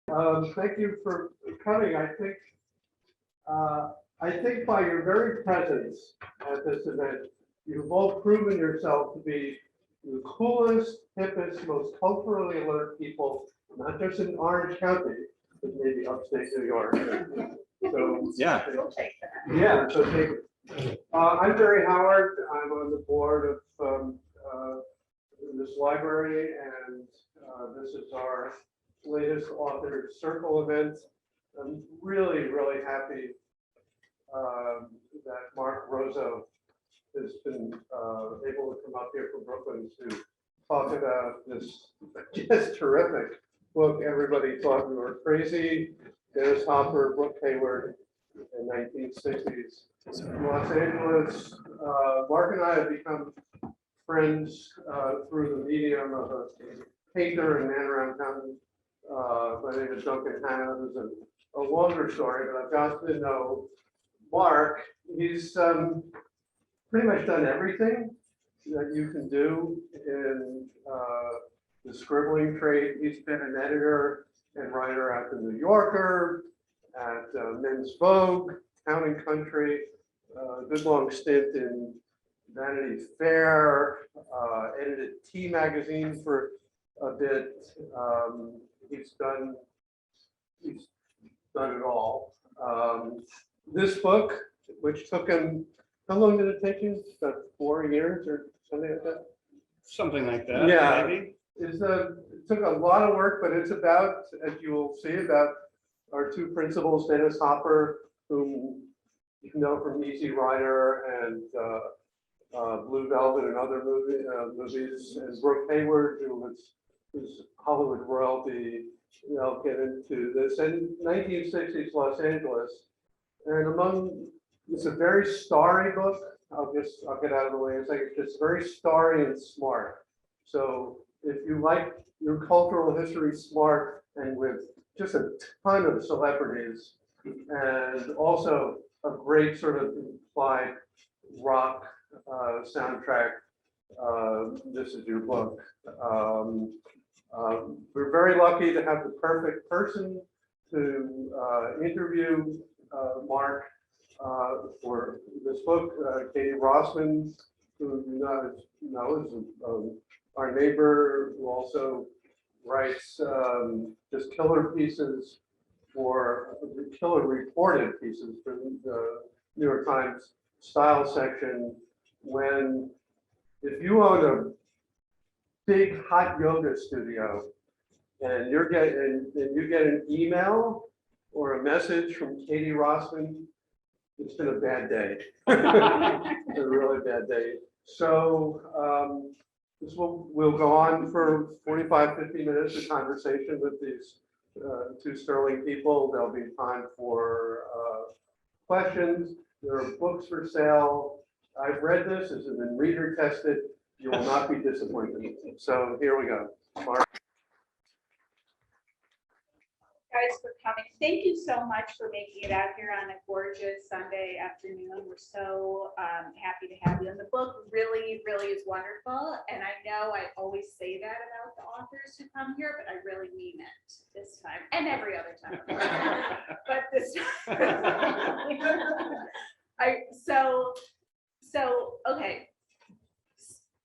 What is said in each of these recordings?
Thank you for coming. I think by your very presence at this event, you've all proven yourself to be the coolest, hippest, most culturally alert people, not just in Orange County, but maybe upstate New York. So Yeah. yeah. So take it. I'm Barry Howard. I'm on the board of this library, and this is our latest author circle event. I'm really, really happy that Mark Rozzo has been able to come up here from Brooklyn to talk about this just terrific book. Everybody thought we were crazy. There's Hopper, Brooke Hayward in 1960s. Los Angeles. Mark and I have become friends through the medium of a painter and man around town. My name is Duncan Hannah. There's a longer story, but I've got to know Mark. He's pretty much done everything that you can do in the scribbling trade. He's been an editor and writer at the New Yorker, at Men's Vogue, Town and Country, a good long stint in Vanity Fair, edited T magazine for a bit. He's done it all. This book, which took him, how long did it take you? About 4 years or something like that? Something like that. Yeah. Maybe. It took a lot of work, but it's about, as you will see, about our two principals, Dennis Hopper, whom you know from Easy Rider and Blue Velvet and other movies, and Brooke Hayward, who's Hollywood royalty. I'll get into this. And 1960s Los Angeles, and it's a very starry book. I'll get out of the way in a second. It's very starry and smart. So if you like your cultural history smart and with just a ton of celebrities, and also a great sort of implied rock soundtrack, this is your book. We're very lucky to have the perfect person to interview Mark for this book. Katie Rosman, who you know is our neighbor, who also writes just killer pieces killer reported pieces for the New York Times style section. If you own a big hot yoga studio and you get an email or a message from Katie Rosman, it's been a bad day. It's a really bad day. So this will go on for 45-50 minutes of conversation with these two sterling people. There'll be time for questions. There are books for sale. I've read this. This has been reader tested. You will not be disappointed. So here we go. Mark. Guys, for coming. Thank you so much for making it out here on a gorgeous Sunday afternoon. We're so happy to have you. And the book really, really is wonderful. And I know I always say that about the authors who come here, but I really mean it this time and every other time. But this time. Okay.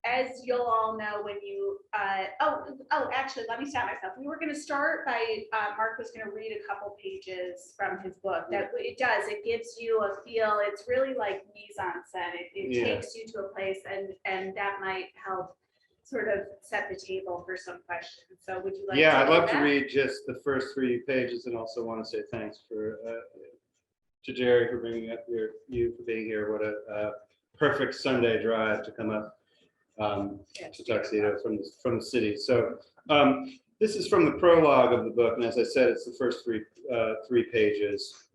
As you'll all know, when you, actually, let me stop myself. We were going to start by, Mark was going to read a couple pages from his book. That it gives you a feel. It's really like mise en scène. It takes you to a place, and that might help sort of set the table for some questions. So would you like Yeah, to I'd love that? to read just the first 3 pages, and also want to say thanks to Jerry for bringing up you for being here. What a perfect Sunday drive to come up to Tuxedo from the city. So this is from the prologue of the book, and as I said, it's the first three pages.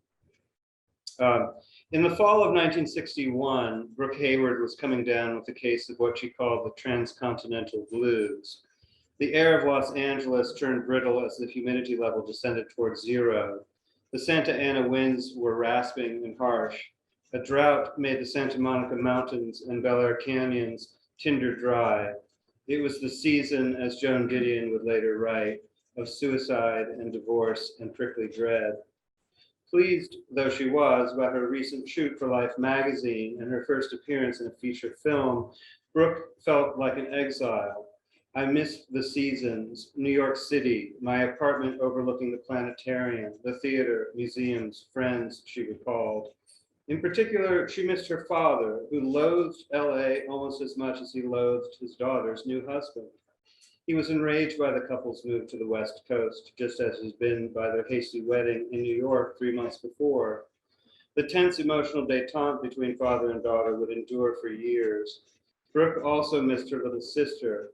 In the fall of 1961, Brooke Hayward was coming down with a case of what she called the transcontinental blues. The air of Los Angeles turned brittle as the humidity level descended towards zero. The Santa Ana winds were rasping and harsh. A drought made the Santa Monica Mountains and Bel Air canyons tinder dry. It was the season, as Joan Didion would later write, of suicide and divorce and prickly dread. Pleased though she was by her recent shoot for Life magazine and her first appearance in a feature film, Brooke felt like an exile. I missed the seasons, New York City, my apartment overlooking the planetarium, the theater, museums, friends, she recalled. In particular, she missed her father, who loathed LA almost as much as he loathed his daughter's new husband. He was enraged by the couple's move to the West Coast, just as has been by their hasty wedding in New York 3 months before. The tense emotional détente between father and daughter would endure for years. Brooke also missed her little sister.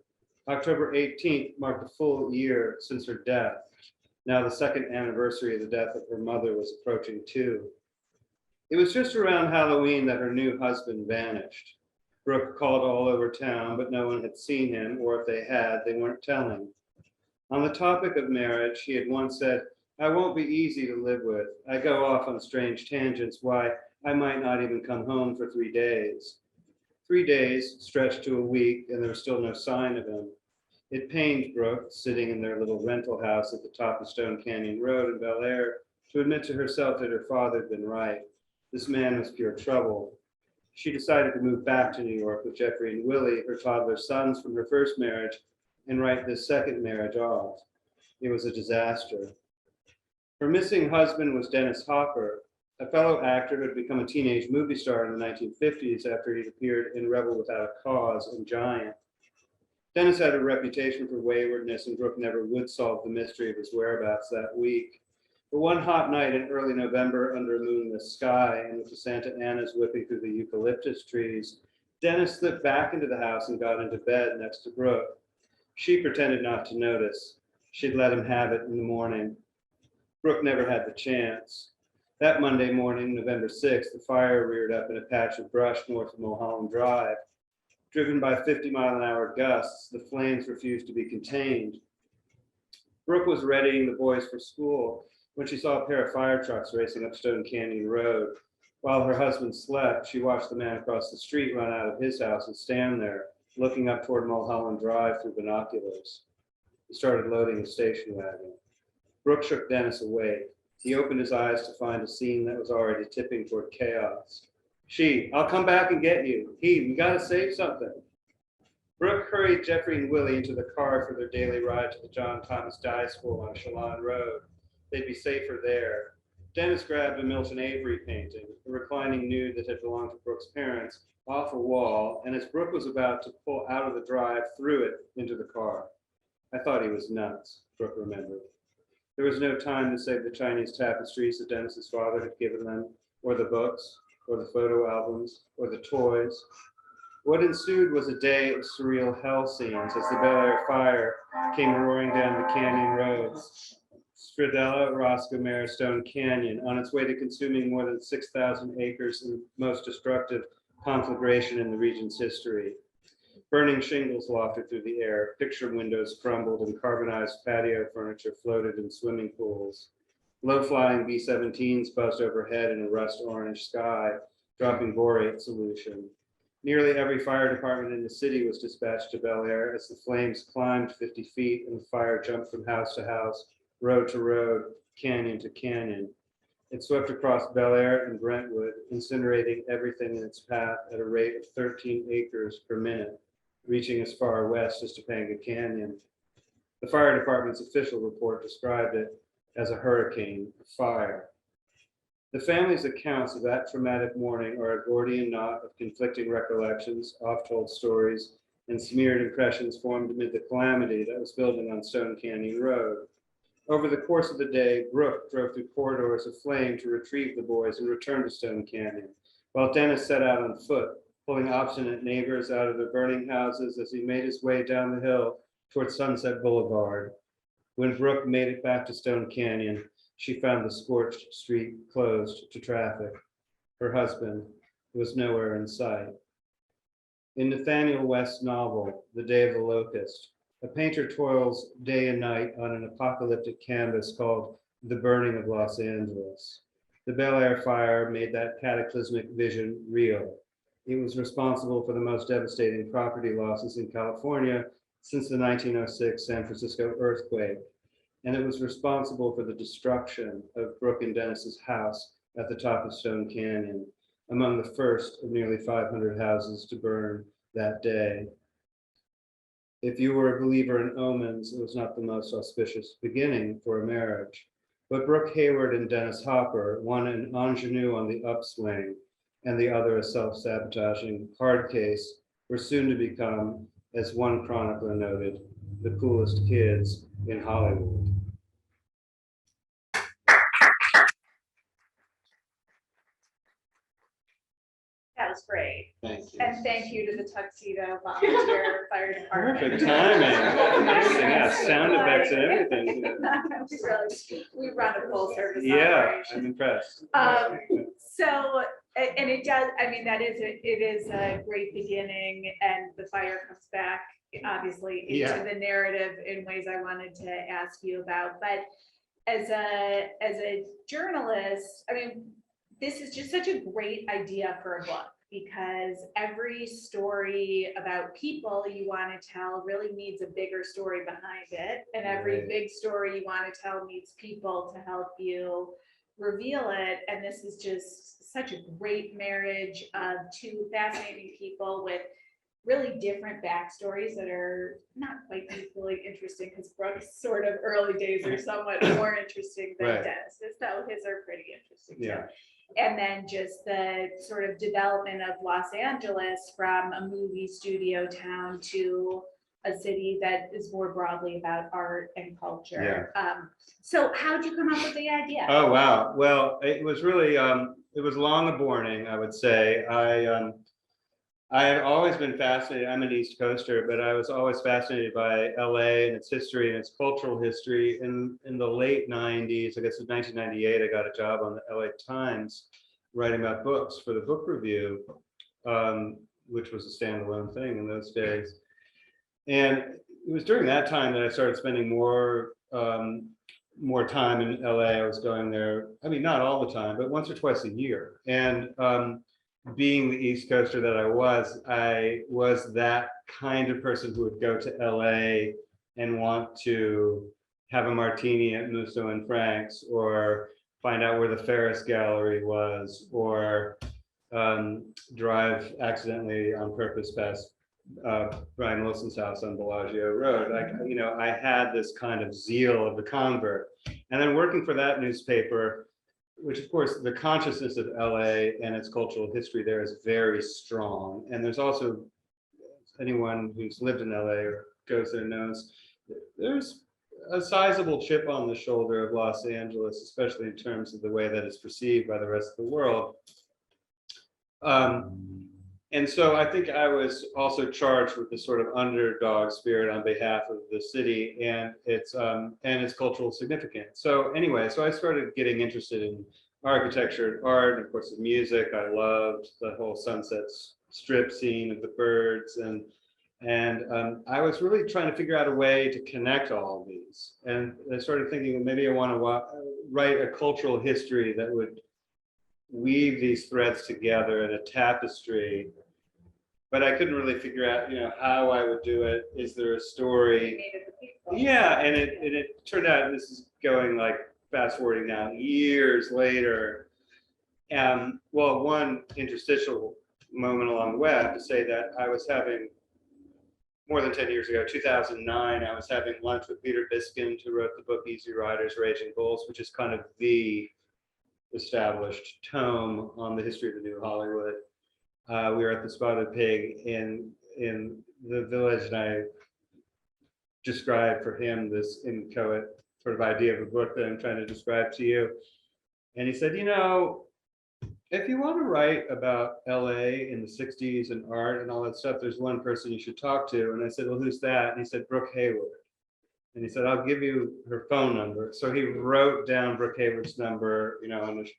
October 18th marked a full year since her death. Now the second anniversary of the death of her mother was approaching too. It was just around Halloween that her new husband vanished. Brooke called all over town, but no one had seen him, or if they had, they weren't telling. On the topic of marriage, he had once said, "I won't be easy to live with. I go off on strange tangents. Why, I might not even come home for 3 days." 3 days stretched to a week, and there was still no sign of him. It pained Brooke, sitting in their little rental house at the top of Stone Canyon Road in Bel Air, to admit to herself that her father had been right. This man was pure trouble. She decided to move back to New York with Jeffrey and Willie, her toddler sons from her first marriage, and write this second marriage off. It was a disaster. Her missing husband was Dennis Hopper, a fellow actor who had become a teenage movie star in the 1950s after he'd appeared in Rebel Without a Cause and Giant. Dennis had a reputation for waywardness, and Brooke never would solve the mystery of his whereabouts that week. But one hot night in early November, under a moonless sky and with the Santa Anas whipping through the eucalyptus trees, Dennis slipped back into the house and got into bed next to Brooke. She pretended not to notice. She'd let him have it in the morning. Brooke never had the chance. That Monday morning, November 6th, the fire reared up in a patch of brush north of Mulholland Drive. Driven by 50-mile-an-hour gusts, the flames refused to be contained. Brooke was readying the boys for school when she saw a pair of fire trucks racing up Stone Canyon Road. While her husband slept, she watched the man across the street run out of his house and stand there, looking up toward Mulholland Drive through binoculars. He started loading his station wagon. Brooke shook Dennis awake. He opened his eyes to find a scene that was already tipping toward chaos. She, "I'll come back and get you." He, "We gotta save something." Brooke hurried Jeffrey and Willie into the car for their daily ride to the John Thomas Dye School on Chelan Road. They'd be safer there. Dennis grabbed a Milton Avery painting, a reclining nude that had belonged to Brooke's parents, off a wall, and as Brooke was about to pull out of the drive, threw it into the car. "I thought he was nuts," Brooke remembered. There was no time to save the Chinese tapestries that Dennis's father had given them, or the books, or the photo albums, or the toys. What ensued was a day of surreal hell scenes as the Bel Air fire came roaring down the canyon roads. Stradella, Roscoe, Stone Canyon, on its way to consuming more than 6,000 acres in the most destructive conflagration in the region's history. Burning shingles wafted through the air, picture windows crumbled, and carbonized patio furniture floated in swimming pools. Low-flying B-17s buzzed overhead in a rust-orange sky, dropping borate solution. Nearly every fire department in the city was dispatched to Bel Air as the flames climbed 50 feet and the fire jumped from house to house, road to road, canyon to canyon. It swept across Bel Air and Brentwood, incinerating everything in its path at a rate of 13 acres per minute, reaching as far west as Topanga Canyon. The fire department's official report described it as a hurricane of fire. The family's accounts of that traumatic morning are a Gordian knot of conflicting recollections, oft-told stories, and smeared impressions formed amid the calamity that was building on Stone Canyon Road. Over the course of the day, Brooke drove through corridors of flame to retrieve the boys and return to Stone Canyon, while Dennis set out on foot, pulling obstinate neighbors out of their burning houses as he made his way down the hill toward Sunset Boulevard. When Brooke made it back to Stone Canyon, she found the scorched street closed to traffic. Her husband was nowhere in sight. In Nathaniel West's novel, The Day of the Locust, a painter toils day and night on an apocalyptic canvas called The Burning of Los Angeles. The Bel Air fire made that cataclysmic vision real. It was responsible for the most devastating property losses in California since the 1906 San Francisco earthquake. and it was responsible for the destruction of Brooke and Dennis's house at the top of Stone Canyon, among the first of nearly 500 houses to burn that day. If you were a believer in omens, it was not the most auspicious beginning for a marriage. But Brooke Hayward and Dennis Hopper, one an ingenue on the upswing and the other a self-sabotaging hard case, were soon to become, as one chronicler noted, the coolest kids in Hollywood. That was great. Thank you. And thank you to the Tuxedo volunteer fire department. Perfect timing. Amazing. Yeah, sound effects and everything. We run a full service Yeah, operation. I'm impressed. So, and it does, I mean, it is a great beginning, and the fire comes back, obviously, into the narrative in ways I wanted to ask you about. But as a journalist, I mean, this is just such a great idea for a book, because every story about people you want to tell really needs a bigger story behind it. And every big story you want to tell needs people to help you reveal it. And this is just such a great marriage of two fascinating people with really different backstories that are not quite equally interesting, because Brooke's sort of early days are somewhat more interesting than Dennis's, though his are pretty interesting too. And then just the sort of development of Los Angeles from a movie studio town to a city that is more broadly about art and culture. So how'd you come up with the idea? Oh, wow. Well, it was really, it was long a morning, I would say. I have always been fascinated. I'm an East Coaster, but I was always fascinated by LA and its history and its cultural history. In the late 90s, I guess it was 1998, I got a job on the LA Times writing about books for the book review, which was a standalone thing in those days. And it was during that time that I started spending more time in LA. I was going there, I mean, not all the time, but once or twice a year. And being the East Coaster that I was that kind of person who would go to LA and want to have a martini at Musso and Frank's, or find out where the Ferus Gallery was, or drive accidentally on purpose past Brian Wilson's house on Bellagio Road. I had this kind of zeal of the convert. And then working for that newspaper, which of course the consciousness of LA and its cultural history there is very strong. And there's also, anyone who's lived in LA or goes there knows, there's a sizable chip on the shoulder of Los Angeles, especially in terms of the way that it's perceived by the rest of the world. And so I think I was also charged with this sort of underdog spirit on behalf of the city and its cultural significance. So anyway, so I started getting interested in architecture and art, and of course the music. I loved the whole Sunset Strip scene of the birds, and I was really trying to figure out a way to connect all of these. And I started thinking, maybe I want to write a cultural history that would weave these threads together in a tapestry, but I couldn't really figure out, how I would do it. Is there a story? Yeah, and it turned out, this is going like fast forwarding now, years later. Well, one interstitial moment along the way, I have to say that I was having, more than 10 years ago, 2009, I was having lunch with Peter Biskind, who wrote the book Easy Riders, Raging Bulls, which is kind of the established tome on the history of the New Hollywood. We were at the Spotted Pig in the Village, and I described for him this inchoate sort of idea of a book that I'm trying to describe to you. And he said, if you want to write about LA in the 60s and art and all that stuff, there's one person you should talk to. And I said, well, who's that? And he said, Brooke Hayward. And he said, I'll give you her phone number. So he wrote down Brooke Hayward's number, on a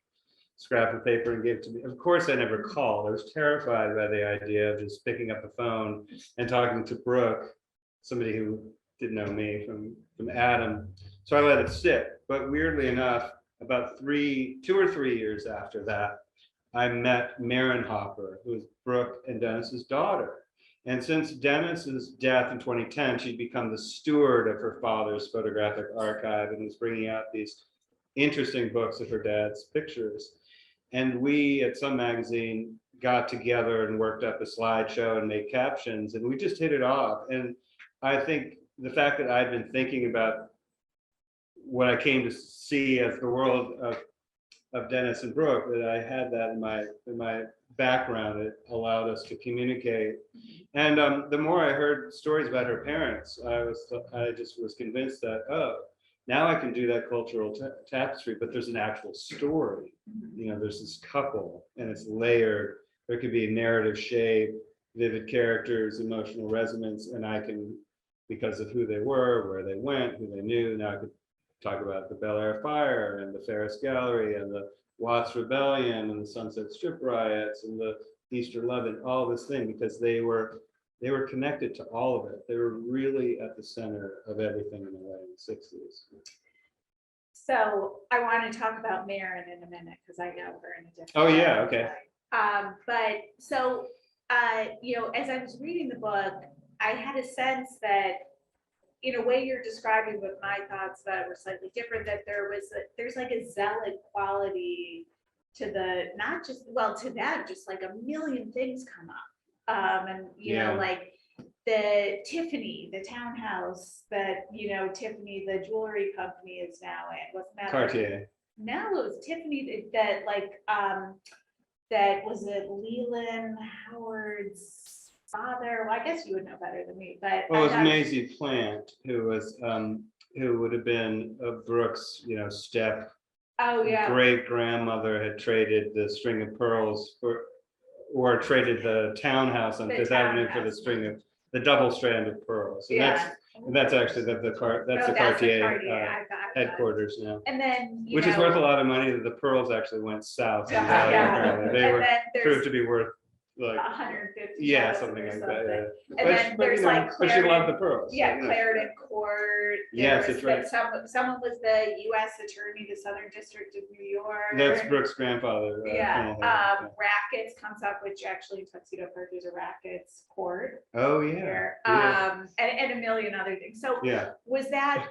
scrap of paper and gave it to me. Of course, I never called. I was terrified by the idea of just picking up the phone and talking to Brooke, somebody who didn't know me from Adam. So I let it sit. But weirdly enough, about 2 or 3 years after that, I met Marin Hopper, who was Brooke and Dennis's daughter. And since Dennis's death in 2010, she'd become the steward of her father's photographic archive and was bringing out these interesting books of her dad's pictures. And we at Some Magazine got together and worked up a slideshow and made captions, and we just hit it off. And I think the fact that I've been thinking about what I came to see as the world of Dennis and Brooke, that I had that in my background, it allowed us to communicate. And the more I heard stories about her parents, I just was convinced that, oh, now I can do that cultural tapestry, but there's an actual story. You know, there's this couple and it's layered. There could be narrative shape, vivid characters, emotional resonance, and I can, because of who they were, where they went, who they knew, now I could talk about the Bel Air Fire and the Ferus Gallery and the Watts Rebellion and the Sunset Strip riots and the Easter Love and all this thing, because they were connected to all of it. They were really at the center of everything in LA in the 60s. So I want to talk about Marin in a minute because I know her in a different. Oh yeah, okay. But so you know, as I was reading the book, I had a sense that in a way you're describing with my thoughts that were slightly different, that there's like a zealot quality to the, not just, well, to them, just like a million things come up. And, you know, like the Tiffany, the townhouse that, you know, Tiffany, the jewelry company is now in, wasn't that? Cartier. No, it was Tiffany that like, that was it Leland Howard's father. Well, I guess you would know better than me, but. Well, it was Maisie Plant, who would have been Brooke's, you know, step. Oh, yeah. Great grandmother had traded the string of pearls or traded the townhouse on Fifth Avenue for the double strand of pearls. And that's actually the Cartier headquarters now. And then, which is worth a lot of money. That the pearls actually went south. They were proved to be worth like 150. Yeah, something like that. Yeah. And then there's like but she loved the pearls. Yeah, Clarendon Court. Yes, that's right. Someone was the U.S. Attorney, the Southern District of New York. That's Brooke's grandfather. Rackets comes up, which actually in Tuxedo Park there's a Rackets Court. Oh yeah. And a million other things. So was that?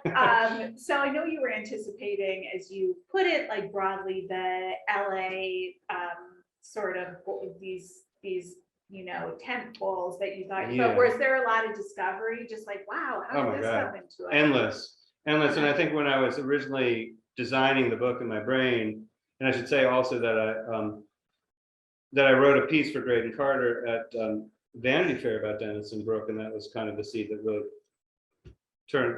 So I know you were anticipating, as you put it, like broadly, the L.A. Sort of these you know, tent poles that you thought, but was there a lot of discovery, just like, wow, how did this come into it? Endless. And I think when I was originally designing the book in my brain, and I should say also that I wrote a piece for Graydon Carter at Vanity Fair about Dennis and Brooke, and that was kind of the seed that really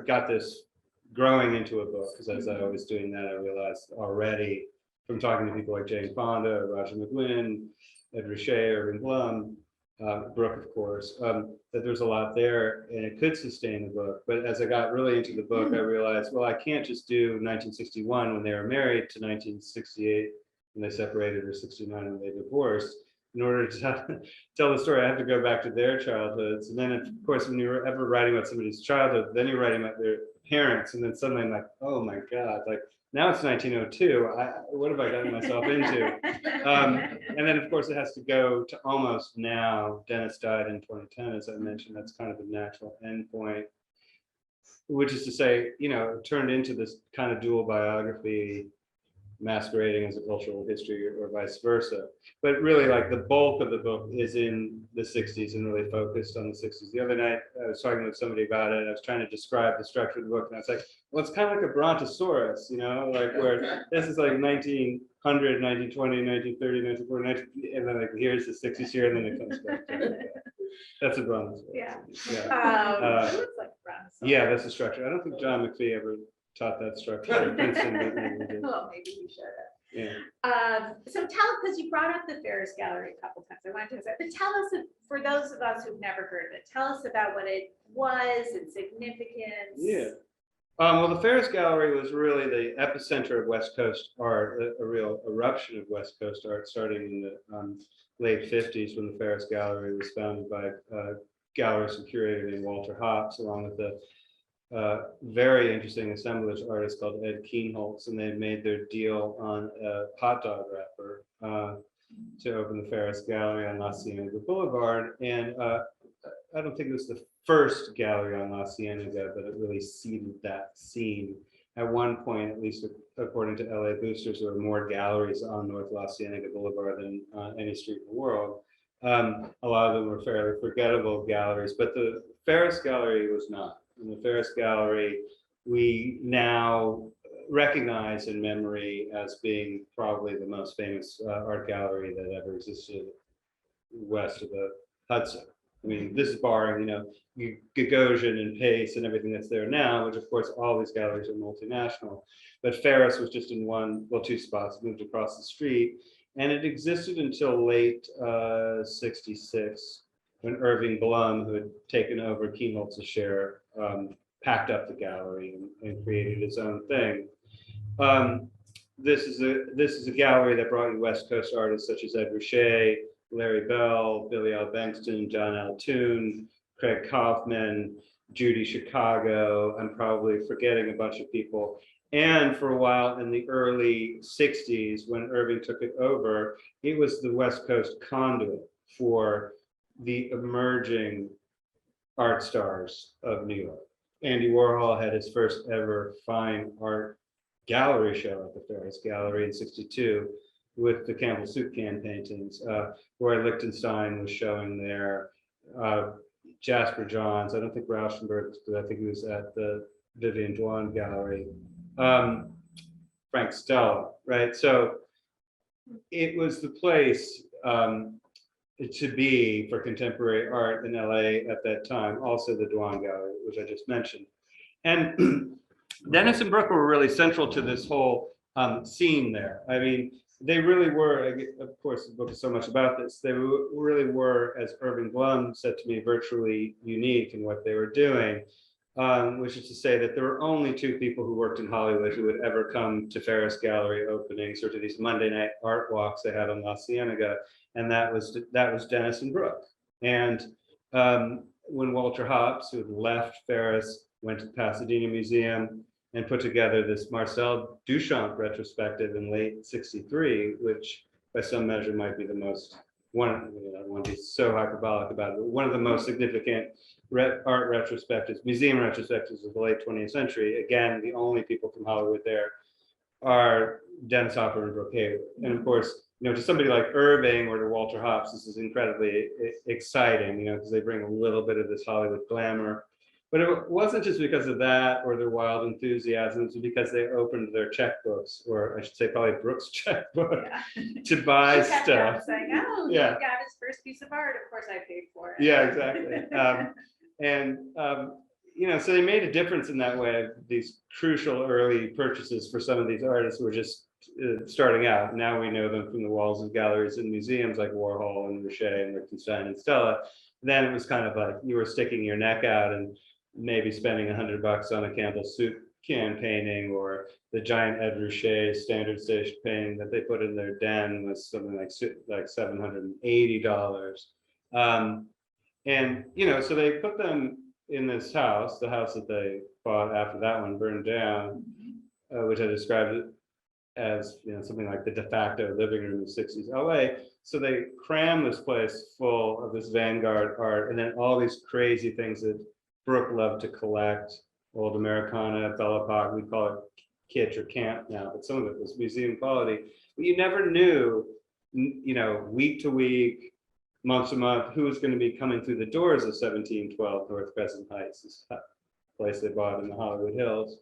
got this growing into a book, because as I was doing that, I realized already from talking to people like Jane Fonda, Roger McGuinn, Ed Ruscha, Irving Blum, Brooke, of course, that there's a lot there and it could sustain the book. But as I got really into the book, I realized, well, I can't just do 1961 when they were married to 1968 when they separated, or 69 when they divorced. In order to tell the story, I have to go back to their childhoods. And then, of course, when you're ever writing about somebody's childhood, then you're writing about their parents. And then suddenly I'm like, oh my God, like, now it's 1902. What have I gotten myself into? And then, of course, it has to go to almost now. Dennis died in 2010, as I mentioned. That's kind of the natural endpoint, which is to say, you know, it turned into this kind of dual biography masquerading as a cultural history, or vice versa. But really, like, the bulk of the book is in the 60s and really focused on the 60s. The other night, I was talking with somebody about it, and I was trying to describe the structure of the book, and I was like, well, it's kind of like a brontosaurus, you know, like where this is like 1900, 1920, 1930, 1940, and then like here's the 60s here, and then it comes back. That's a brontosaurus. Yeah. Yeah. It looks like a brontosaurus. Yeah, that's the structure. I don't think John McPhee ever taught that structure. Well, maybe he should have. Yeah. So tell, because you brought up the Ferus Gallery a couple times, I wanted to say, but tell us, for those of us who've never heard of it, tell us about what it was, its significance. Yeah. Well, the Ferus Gallery was really the epicenter of West Coast art, a real eruption of West Coast art, starting in the late 50s when the Ferus Gallery was founded by a gallerist and curator named Walter Hopps, along with a very interesting assemblage artist called Ed Keenholz, and they made their deal on a hot dog wrapper to open the Ferus Gallery on La Cienega Boulevard. And I don't think it was the first gallery on La Cienega, but it really seeded that scene. At one point, at least according to LA Boosters, there were more galleries on North La Cienega Boulevard than any street in the world. A lot of them were fairly forgettable galleries, but the Ferus Gallery was not. In the Ferus Gallery, we now recognize in memory as being probably the most famous art gallery that ever existed west of the Hudson. I mean, this is barring, Gagosian and Pace and everything that's there now, which of course all these galleries are multinational. But Ferus was just in two spots, moved across the street. And it existed until late 66, when Irving Blum, who had taken over Kienholz's share, packed up the gallery and created his own thing. This is a gallery that brought in West Coast artists such as Ed Ruscha, Larry Bell, Billy L. Bankston, John L. Toon, Craig Kaufman, Judy Chicago. I'm probably forgetting a bunch of people. And for a while in the early 60s, when Irving took it over, it was the West Coast conduit for the emerging art stars of New York. Andy Warhol had his first ever fine art gallery show at the Ferus Gallery in '62 with the Campbell soup can paintings. Roy Lichtenstein was showing there. Jasper Johns, I don't think Rauschenberg, but I think he was at the Vivian Dwan Gallery. Frank Stella, right? So it was the place to be for contemporary art in LA at that time. Also the Dwan Gallery, which I just mentioned. And Dennis and Brooke were really central to this whole scene there. I mean, they really were, of course, the book is so much about this, they really were, as Irving Blum said to me, virtually unique in what they were doing, which is to say that there were only two people who worked in Hollywood who would ever come to Ferus Gallery openings or to these Monday night art walks they had on La Cienega, and that was Dennis and Brooke. And when Walter Hopps, who had left Ferus, went to the Pasadena Museum and put together this Marcel Duchamp retrospective in late '63, which by some measure might be the most, I want to be so hyperbolic about it, but one of the most significant art retrospectives, museum retrospectives of the late 20th century. Again, the only people from Hollywood there are Dennis Hopper and Brooke Hayward. And of course, to somebody like Irving or to Walter Hopps, this is incredibly exciting, because they bring a little bit of this Hollywood glamour. But it wasn't just because of that or their wild enthusiasm, it was because they opened their checkbooks, or I should say probably Brooke's checkbook, to buy stuff. Saying, oh, yeah, he got his first piece of art, of course I paid for it. Yeah, exactly. So they made a difference in that way. These crucial early purchases for some of these artists who were just starting out. Now we know them from the walls of galleries and museums like Warhol and Ruscha and Lichtenstein and Stella. Then it was kind of like you were sticking your neck out and maybe spending $100 on a Campbell soup can painting, or the giant Ed Ruscha standard station painting that they put in their den was something like $780. So they put them in this house, the house that they bought after that one burned down, which I described as something like the de facto living room of 60s LA. So they cram this place full of this vanguard art, and then all these crazy things that Brooke loved to collect, old Americana, Belle Epoque, we call it kitsch or camp now, but some of it was museum quality. But you never knew, week to week, month to month, who was going to be coming through the doors of 1712 North Crescent Heights, this place they bought in the Hollywood Hills.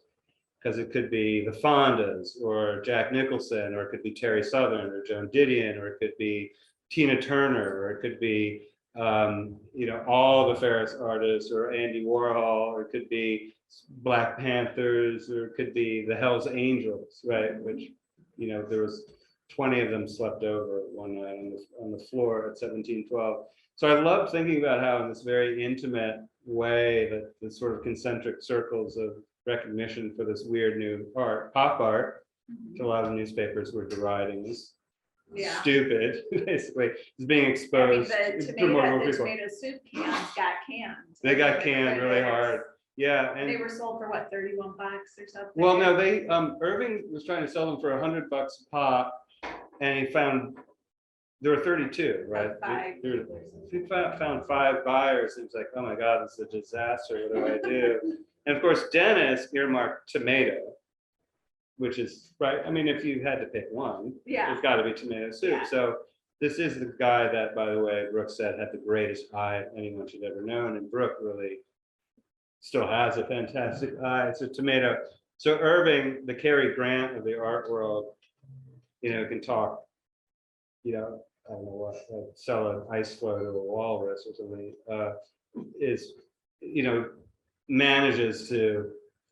Because it could be the Fondas or Jack Nicholson, or it could be Terry Southern or Joan Didion, or it could be Tina Turner, or it could be all the Ferus artists, or Andy Warhol, or it could be Black Panthers, or it could be the Hells Angels, right? Which there was 20 of them slept over one night on the floor at 1712. So I love thinking about how in this very intimate way that the sort of concentric circles of recognition for this weird new art, pop art, which a lot of newspapers were deriding as stupid, basically, is being exposed. The tomato soup cans got canned. They got canned really hard. Yeah, and they were sold for what, $31 or something? Well, no, they Irving was trying to sell them for $100 a pop, and he found there were 32, right? We found 5 buyers. It was like, oh my God, this is a disaster. What do I do? And of course, Dennis earmarked tomato, which is right. I mean, if you had to pick one, Yeah. it's got to be tomato soup. Yeah. So this is the guy that, by the way, Brooke said had the greatest eye anyone should ever known, and Brooke really still has a fantastic eye. It's a tomato. So Irving, the Cary Grant of the art world, you know, can talk, you know, I don't know what, sell an ice floe to a walrus or something, is, you know, manages to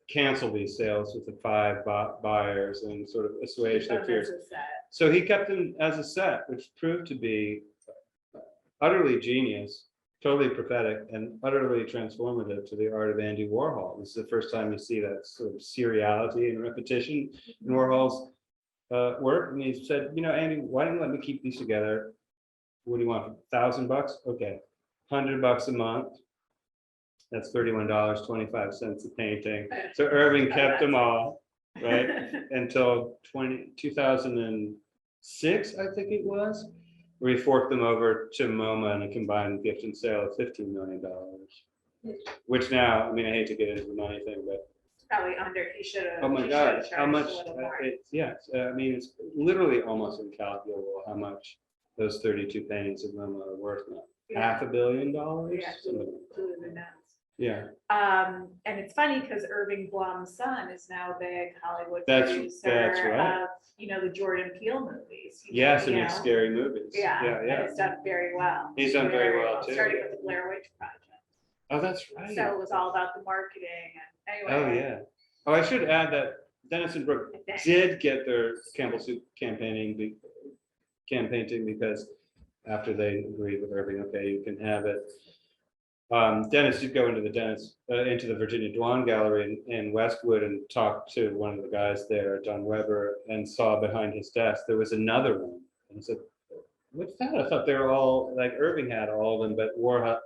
cancel these sales with the 5 buyers and sort of assuage their fears. So he kept them as a set, which proved to be utterly genius, totally prophetic, and utterly transformative to the art of Andy Warhol. This is the first time you see that sort of seriality and repetition in Warhol's work. And he said, you know, Andy, why don't you let me keep these together? What do you want? $1,000? Okay, $100 a month. That's $31.25 a painting. So Irving kept them all, right, until 2006, I think it was, where he forked them over to MoMA in a combined gift and sale of $15 million. Which now, I mean, I hate to get into the money thing, but Probably under, he should have. oh my God, how much? I mean, it's literally almost incalculable how much those 32 paintings of MoMA are worth now. $500 million. Yeah, who even knows? Yeah. And it's funny because Irving Blum's son is now a big Hollywood That's producer right. of, you know, the Jordan Peele movies. Yes, and you makes know? scary movies. Yeah, Yeah, and yeah. it's done very well. He's done very well too. Starting with the Blair Witch Project. Oh, that's right. So it was all about the marketing and Oh, anyway. yeah. Oh, I should add that Dennis and Brooke did get their Campbell Soup campaigning because after they agreed with Irving, okay, you can have it. Dennis did go into the Virginia Dwan Gallery in Westwood and talk to one of the guys there, John Weber, and saw behind his desk there was another one. And he said, "What's that? I thought they were all like Irving had all of them, but Warhol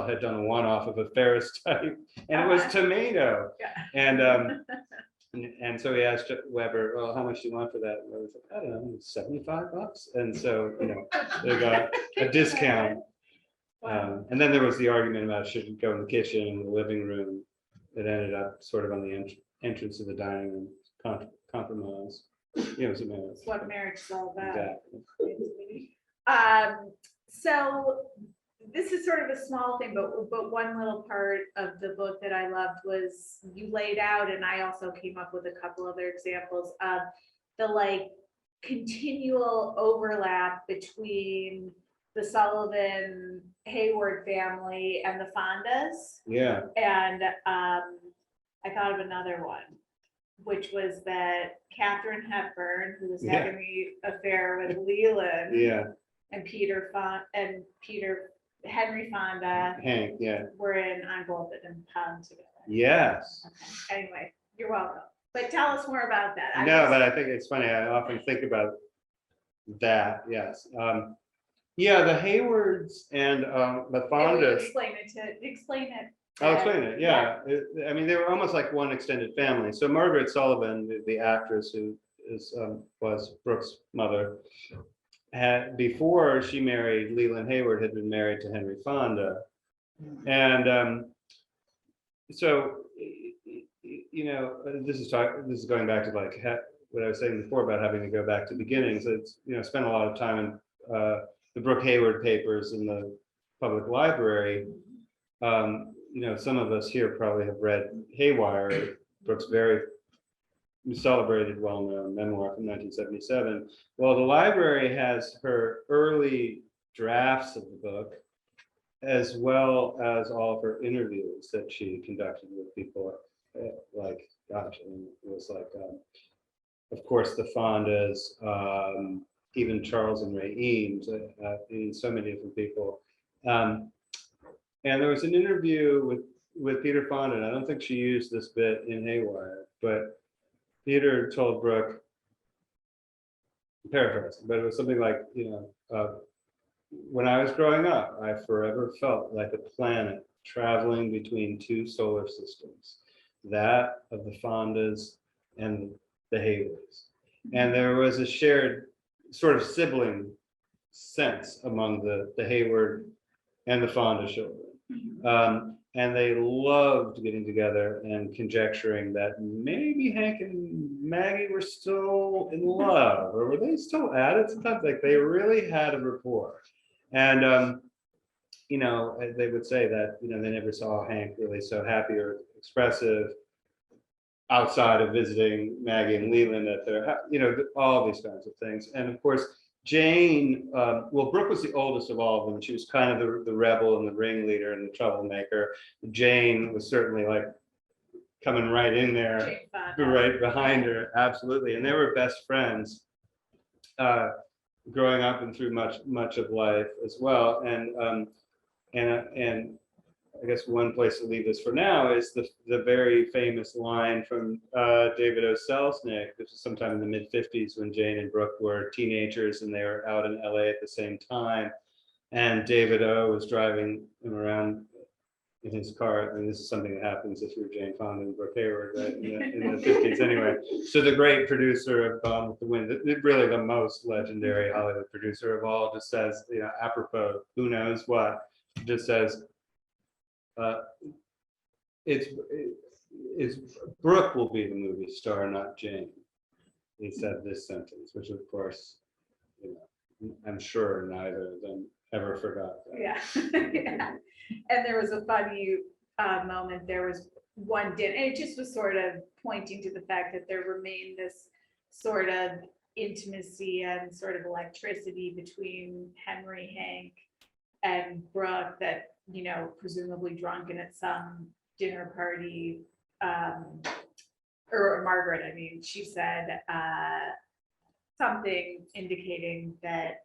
had done a one-off of a Ferus type, and it was tomato." Yeah. And so he asked Weber, "Well, how much do you want for that?" And Weber said, "I don't know, $75." And so, you know, they got a discount. And then there was the argument about should it go in the kitchen, in the living room. It ended up sort of on the entrance of the dining room, compromise. You know, That's what marriage is all about. Exactly. So this is sort of a small thing, but one little part of the book that I loved was you laid out, and I also came up with a couple other examples of the like continual overlap between the Sullivan Hayward family and the Fondas. Yeah. And I thought of another one, which was that Katharine Hepburn, who was having the affair with Leland, and Henry Fonda, Hank, were in On Both and Pound together. Yes. Okay. Anyway, you're welcome. But tell us more about that. But I think it's funny. I often think about that. Yes. Yeah, the Haywards and the Fondas. Explain it. I'll explain it. Yeah. I mean, they were almost like one extended family. So Margaret Sullivan, the actress who was Brooke's mother, had before she married Leland Hayward, had been married to Henry Fonda, and so you know, this is going back to like what I was saying before about having to go back to beginnings. It's, you know, spent a lot of time in the Brooke Hayward papers in the public library. You know, some of us here probably have read Haywire, Brooke's very celebrated, well-known memoir from 1977. Well, the library has her early drafts of the book, as well as all of her interviews that she conducted with people. Like, gosh, I mean, it was like, of course, the Fondas, even Charles and Ray Eames, and so many different people. And there was an interview with Peter Fonda, and I don't think she used this bit in Haywire, but Peter told Brooke, paraphrasing, but it was something like, you know, when I was growing up, I forever felt like a planet traveling between two solar systems, that of the Fondas and the Haywards. And there was a shared sort of sibling sense among the Hayward and the Fonda children. And they loved getting together and conjecturing that maybe Hank and Maggie were still in love, or were they still at it? Sometimes like they really had a rapport. And you know, they would say that, you know, they never saw Hank really so happy or expressive outside of visiting Maggie and Leland at their, you know, all these kinds of things. And of course, Jane, well, Brooke was the oldest of all of them. She was kind of the rebel and the ringleader and the troublemaker. Jane was certainly like coming right in there, right behind her, absolutely. And they were best friends growing up and through much of life as well. And I guess one place to leave this for now is the very famous line from David O. Selznick. This was sometime in the mid-50s when Jane and Brooke were teenagers and they were out in LA at the same time. And David O. was driving him around in his car. I mean, this is something that happens if you're Jane Fonda and Brooke Hayward, right, in the 50s anyway. So the great producer of Gone with the Wind, really the most legendary Hollywood producer of all, just says, you know, apropos, who knows what, just says, it's Brooke will be the movie star, not Jane. He said this sentence, which of course, you know, I'm sure neither of them ever forgot that. Yeah, yeah. And there was a funny moment. There was one dinner, and it just was sort of pointing to the fact that there remained this sort of intimacy and sort of electricity between Henry, Hank, and Brooke that, you know, presumably drunken at some dinner party, or Margaret, I mean, she said something indicating that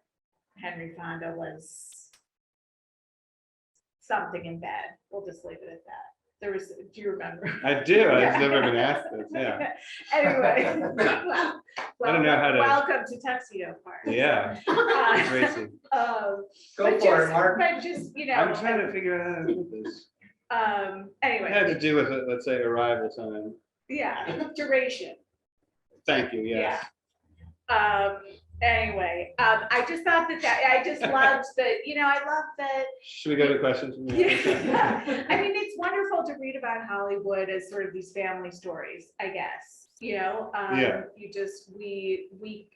Henry Fonda was something in bed. We'll just leave it at that. There was, do you remember? I do. I've never been asked this. Yeah. Anyway, I don't know how to. Welcome to Tuxedo Party. Yeah. Tracy. Go But for it, just, Mark. but just, you know. I'm trying to figure out how to do this. It Anyway. had to do with, let's say, arrival time. Yeah, duration. Thank you. Yes. Yeah. Anyway, I just thought that I just loved the, you know, I love that. Should we go to questions? From the Yeah. I mean, it's wonderful to read about Hollywood as sort of these family stories, I guess, you know, Yeah. you just, we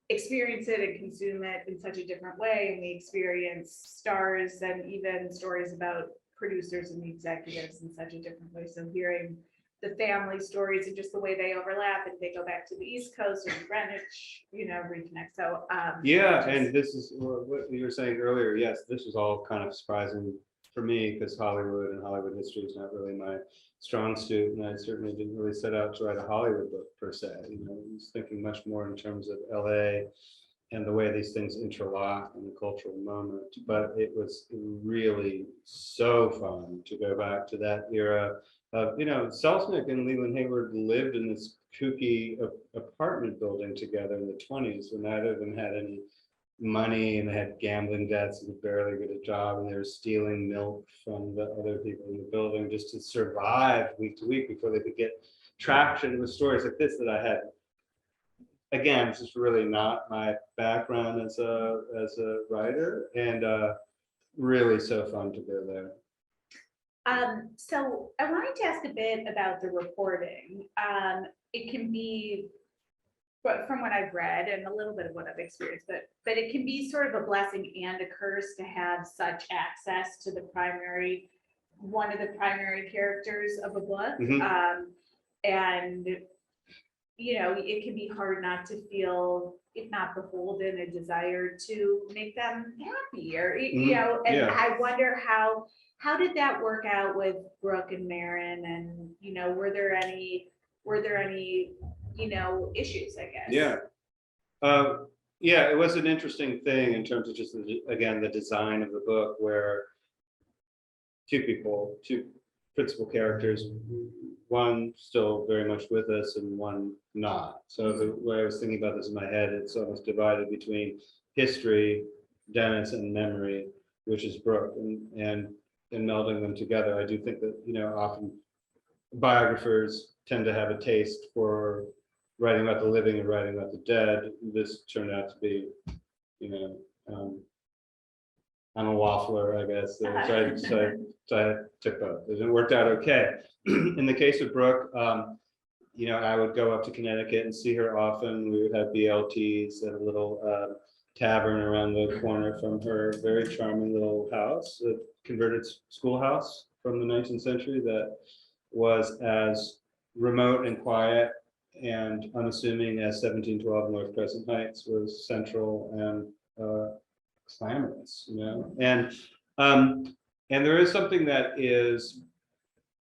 experience it and consume it in such a different way. And we experience stars and even stories about producers and the executives in such a different way. So hearing the family stories and just the way they overlap and they go back to the East Coast and Greenwich, you know, reconnect. So yeah, and this is what you were saying earlier. Yes, this was all kind of surprising for me because Hollywood and Hollywood history is not really my strong suit, and I certainly didn't really set out to write a Hollywood book per se. You know, I was thinking much more in terms of LA and the way these things interlock in the cultural moment. But it was really so fun to go back to that era. You know, Selznick and Leland Hayward lived in this kooky apartment building together in the 20s when neither of them had any money and they had gambling debts and could barely get a job, and they were stealing milk from the other people in the building just to survive week to week before they could get traction with stories like this that I had. Again, this is really not my background as a writer, and really so fun to go there. So I wanted to ask a bit about the reporting. It can be, but from what I've read and a little bit of what I've experienced, but it can be sort of a blessing and a curse to have such access to one of the primary characters of a book. Mhm. And, you know, it can be hard not to feel, if not beholden, a desire to make them happy, or, you know, and Yeah. I wonder how did that work out with Brooke and Marin, and, you know, were there any, you know, issues, I guess? Yeah. Yeah, it was an interesting thing in terms of just, again, the design of the book where two principal characters, one still very much with us and one not. So the way I was thinking about this in my head, it's almost divided between history, Dennis, and memory, which is Brooke, and melding them together. I do think that, you know, often biographers tend to have a taste for writing about the living and writing about the dead. This turned out to be, you know, I'm a waffler, I guess. So I took both. It worked out okay. In the case of Brooke, you know, I would go up to Connecticut and see her often. We would have BLTs at a little tavern around the corner from her very charming little house, a converted schoolhouse from the 19th century that was as remote and quiet and unassuming as 1712 North Crescent Heights was central and glamorous, you know. And there is something that is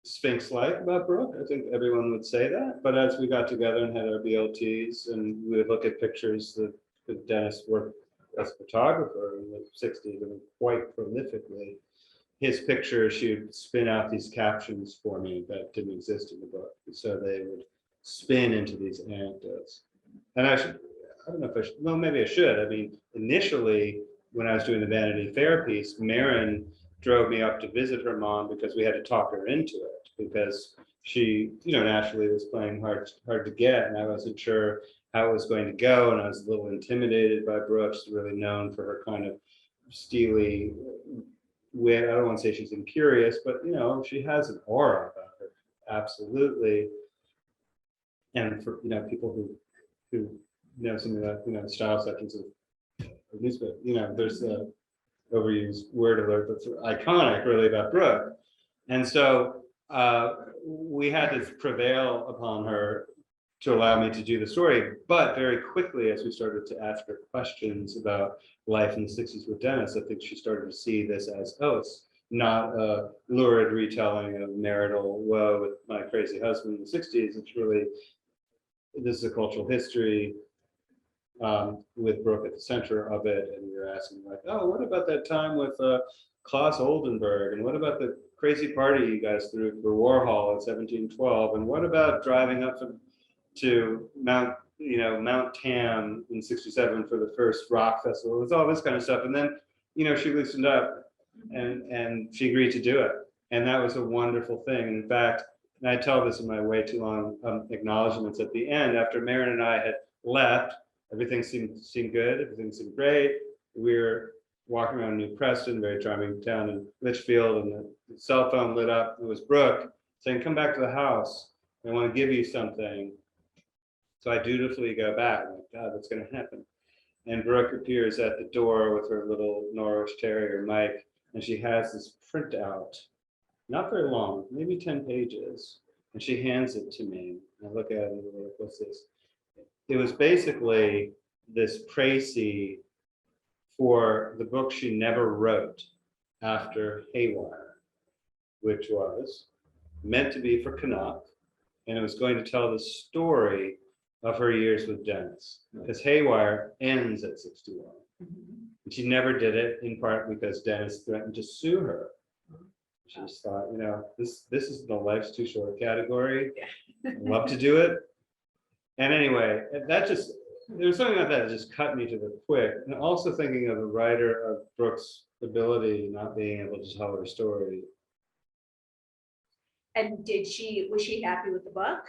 Sphinx-like about Brooke. I think everyone would say that. But as we got together and had our BLTs, and we would look at pictures that Dennis worked as a photographer in the 60s and quite prolifically, his pictures, she would spin out these captions for me that didn't exist in the book. So they would spin into these anecdotes. And I don't know if I should, well, maybe I should. I mean, initially, when I was doing the Vanity Fair piece, Marin drove me up to visit her mom because we had to talk her into it, because she, you know, naturally was playing hard to get, and I wasn't sure how it was going to go, and I was a little intimidated by Brooke. She's really known for her kind of steely wit. I don't want to say she's imperious, but you know, she has an aura about her, absolutely. And for, you know, people who know something about, you know, style sections of Elizabeth, you know, there's a overused word alert that's iconic really about Brooke. And so we had to prevail upon her to allow me to do the story. But very quickly, as we started to ask her questions about life in the 60s with Dennis, I think she started to see this as, oh, it's not a lurid retelling of marital woe with my crazy husband in the 60s. It's really, this is a cultural history with Brooke at the center of it. And you're asking like, oh, what about that time with Klaus Oldenburg? And what about the crazy party you guys threw for Warhol in 1712? And what about driving up to Mount Tam in 67 for the first rock festival? It was all this kind of stuff. And then, you know, she loosened up and she agreed to do it. And that was a wonderful thing. In fact, and I tell this in my way too long acknowledgements at the end, after Marin and I had left, everything seemed good, everything seemed great. We were walking around New Preston, very charming town in Litchfield, and the cell phone lit up. It was Brooke saying, come back to the house. I want to give you something. So I dutifully go back. I'm like, God, what's going to happen? And Brooke appears at the door with her little Norwich Terrier, Mike, and she has this printout, not very long, maybe 10 pages. And she hands it to me. I look at it and I'm like, what's this? It was basically this précis for the book she never wrote after Haywire, which was meant to be for Canuck, and it was going to tell the story of her years with Dennis, because Haywire ends at 61. And she never did it, in part because Dennis threatened to sue her. She just thought, you know, this is the life's too short category. I'd love to do it. And anyway, that just, there was something about that just cut me to the quick. And also thinking of a writer of Brooke's ability not being able to tell her story. And was she happy with the book?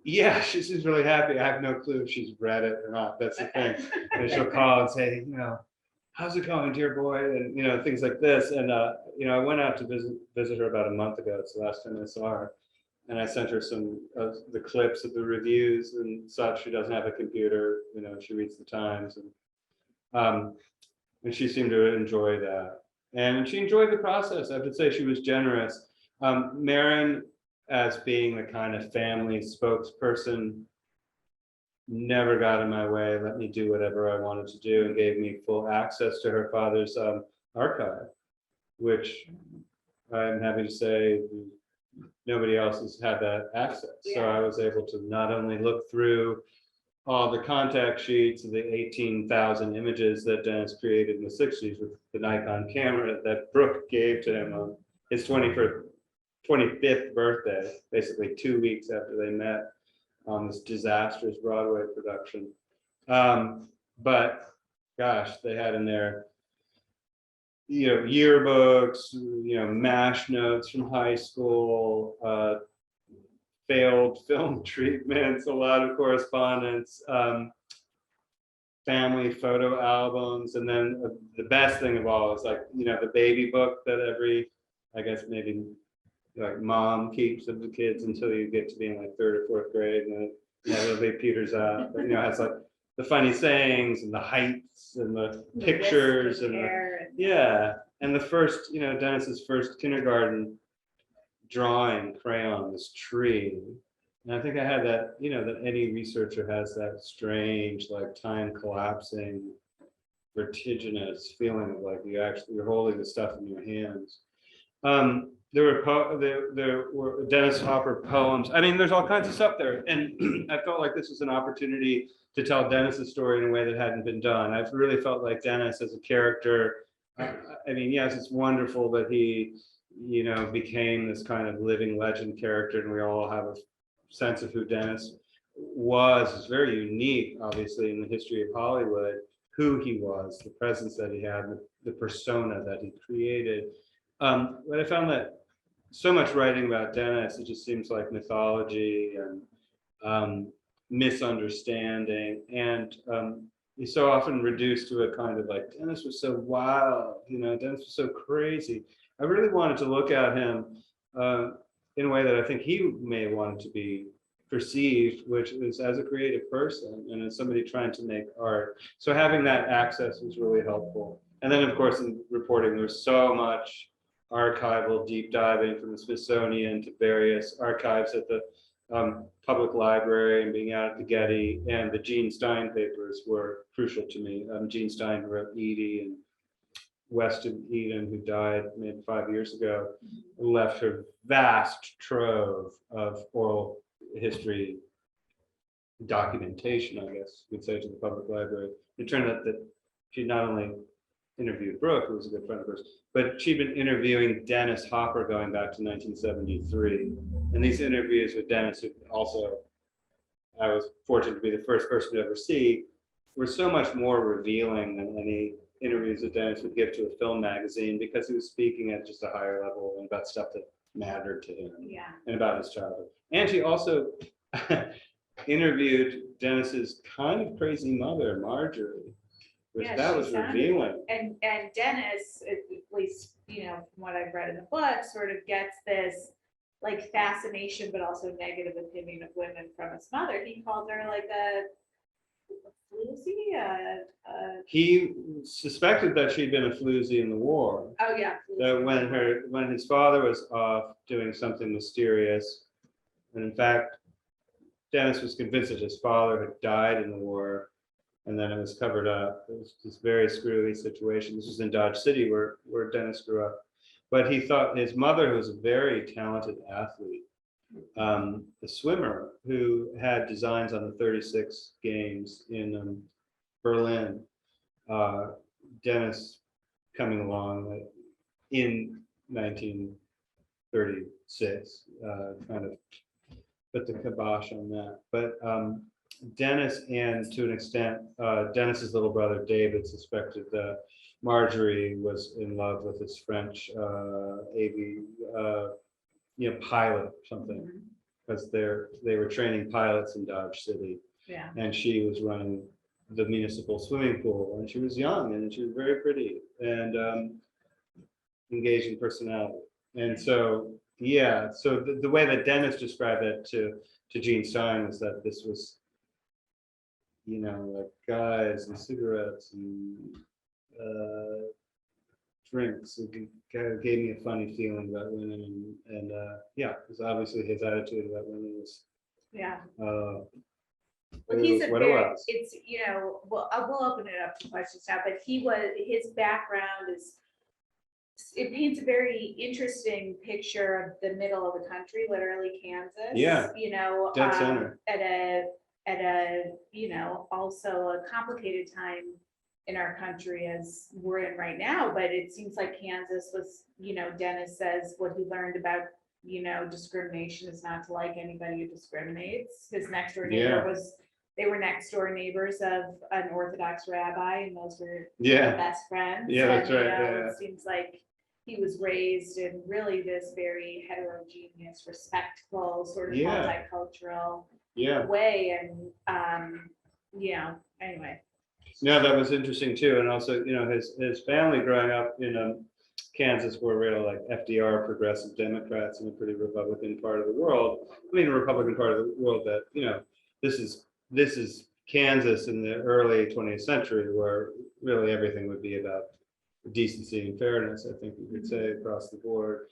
Yeah, she seems really happy. I have no clue if she's read it or not. That's the thing. And she'll call and say, you know, how's it going, dear boy? And, you know, things like this. And, you know, I went out to visit her about a month ago. It's the last time I saw her. And I sent her some of the clips of the reviews and such. She doesn't have a computer, you know, she reads the Times. And she seemed to enjoy that. And she enjoyed the process. I have to say she was generous. Marin, as being the kind of family spokesperson, never got in my way, let me do whatever I wanted to do, and gave me full access to her father's archive, which I'm happy to say nobody else has had that access. Yeah. So I was able to not only look through all the contact sheets of the 18,000 images that Dennis created in the 60s with the Nikon camera that Brooke gave to him on his 25th birthday, basically 2 weeks after they met on this disastrous Broadway production. But gosh, they had in there, you know, yearbooks, you know, MASH notes from high school, failed film treatments, a lot of correspondence. family photo albums, and then the best thing of all is, like, you know, the baby book that every, I guess maybe like mom keeps of the kids until you get to being like third or fourth grade, and then inevitably peters out. But, you know, it has like the funny sayings and the heights and the pictures and yeah, and the first, you know, Dennis's first kindergarten drawing crayon, this tree. And I think I had that, you know, that any researcher has that strange, like, time collapsing, vertiginous feeling of like you're holding the stuff in your hands. There were Dennis Hopper poems. I mean, there's all kinds of stuff there, and I felt like this was an opportunity to tell Dennis's story in a way that hadn't been done. I've really felt like Dennis as a character. I mean, yes, it's wonderful that he, you know, became this kind of living legend character, and we all have a sense of who Dennis was. It's very unique, obviously, in the history of Hollywood, who he was, the presence that he had, the persona that he created. But I found that so much writing about Dennis, it just seems like mythology and misunderstanding, and he's so often reduced to a kind of like, Dennis was so wild, you know, Dennis was so crazy. I really wanted to look at him in a way that I think he may have wanted to be perceived, which is as a creative person and as somebody trying to make art. So having that access was really helpful. And then, of course, in reporting, there's so much archival deep diving from the Smithsonian to various archives at the public library and being out at the Getty, and the Gene Stein papers were crucial to me. Gene Stein wrote Edie, and Weston Eden, who died maybe 5 years ago, left her vast trove of oral history documentation, I guess we'd say, to the public library. It turned out that she not only interviewed Brooke, who was a good friend of hers, but she'd been interviewing Dennis Hopper going back to 1973. And these interviews with Dennis, who also I was fortunate to be the first person to ever see, were so much more revealing than any interviews that Dennis would give to a film magazine, because he was speaking at just a higher level and about stuff that mattered to him, and about his childhood. And she also interviewed Dennis's kind of crazy mother, Marjorie, which that was revealing. And Dennis, at least, you know, from what I've read in the book, sort of gets this like fascination but also negative opinion of women from his mother. He called her like a floozy. He suspected that she'd been a floozy in the war. Oh yeah. That when his father was off doing something mysterious, and in fact, Dennis was convinced that his father had died in the war, and then it was covered up. It was this very screwy situation. This was in Dodge City, where Dennis grew up. But he thought his mother, who was a very talented athlete, a swimmer who had designs on the 36 games in Berlin, Dennis coming along in 1936, kind of put the kibosh on that. But Dennis, and to an extent, Dennis's little brother David, suspected that Marjorie was in love with his French pilot or something, because they were training pilots in Dodge City, and she was running the municipal swimming pool, and she was young and she was very pretty and engaging personality. And so so the way that Dennis described it to Gene Stein was that this was, you know, like guys and cigarettes and drinks. It kind of gave me a funny feeling about women, and because obviously his attitude about women was it's, you know, well, we'll open it up to questions now, but his background it paints a very interesting picture of the middle of the country, literally Kansas. You know, dead center. At a you know, also a complicated time in our country as we're in right now. But it seems like Kansas was, you know, Dennis says what he learned about, you know, discrimination is not to like anybody who discriminates. His next door neighbor they were next door neighbors of an Orthodox rabbi, and those were their best friends. That's right. You know, it seems like he was raised in really this very heterogeneous, respectful, sort of multicultural way. And you know, anyway. No, that was interesting too. And also, his family growing up in Kansas were real like FDR progressive Democrats in a pretty Republican part of the world. I mean, a Republican part of the world that, this is Kansas in the early 20th century where really everything would be about decency and fairness, I think you could say across the board.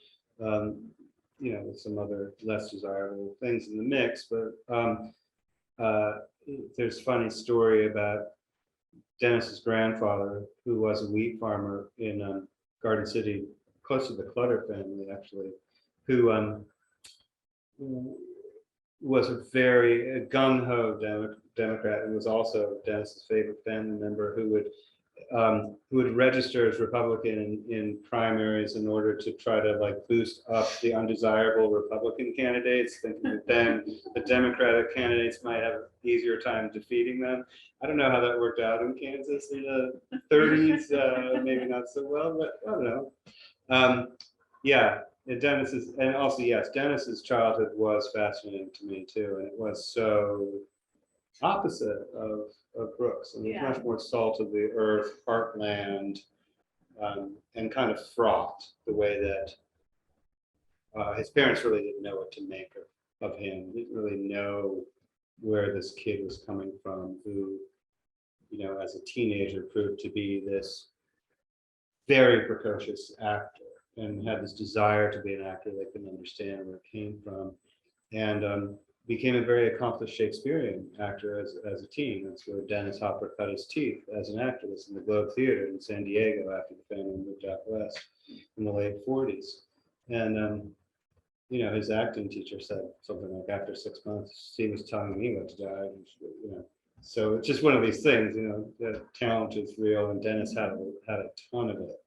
With some other less desirable things in the mix, but there's a funny story about Dennis's grandfather, who was a wheat farmer in Garden City, close to the Clutter family, actually, who was a very gung-ho Democrat and was also Dennis's favorite family member, who would register as Republican in primaries in order to try to like boost up the undesirable Republican candidates, thinking that then the Democratic candidates might have an easier time defeating them. I don't know how that worked out in Kansas in the 30s, maybe not so well, but I don't know. Dennis's childhood was fascinating to me too, and it was so opposite of Brooks, and Yeah. much more salt of the earth, heartland, and kind of fraught the way that his parents really didn't know what to make of him. Didn't really know where this kid was coming from, who, as a teenager proved to be this very precocious actor and had this desire to be an actor they couldn't understand where it came from, and became a very accomplished Shakespearean actor as a teen. That's where Dennis Hopper cut his teeth as an actor. Was in the Globe Theater in San Diego after the family moved out west in the late 40s. And his acting teacher said something like, after 6 months, he was telling me what to do. So it's just one of these things. The talent is real, and Dennis had a ton of it.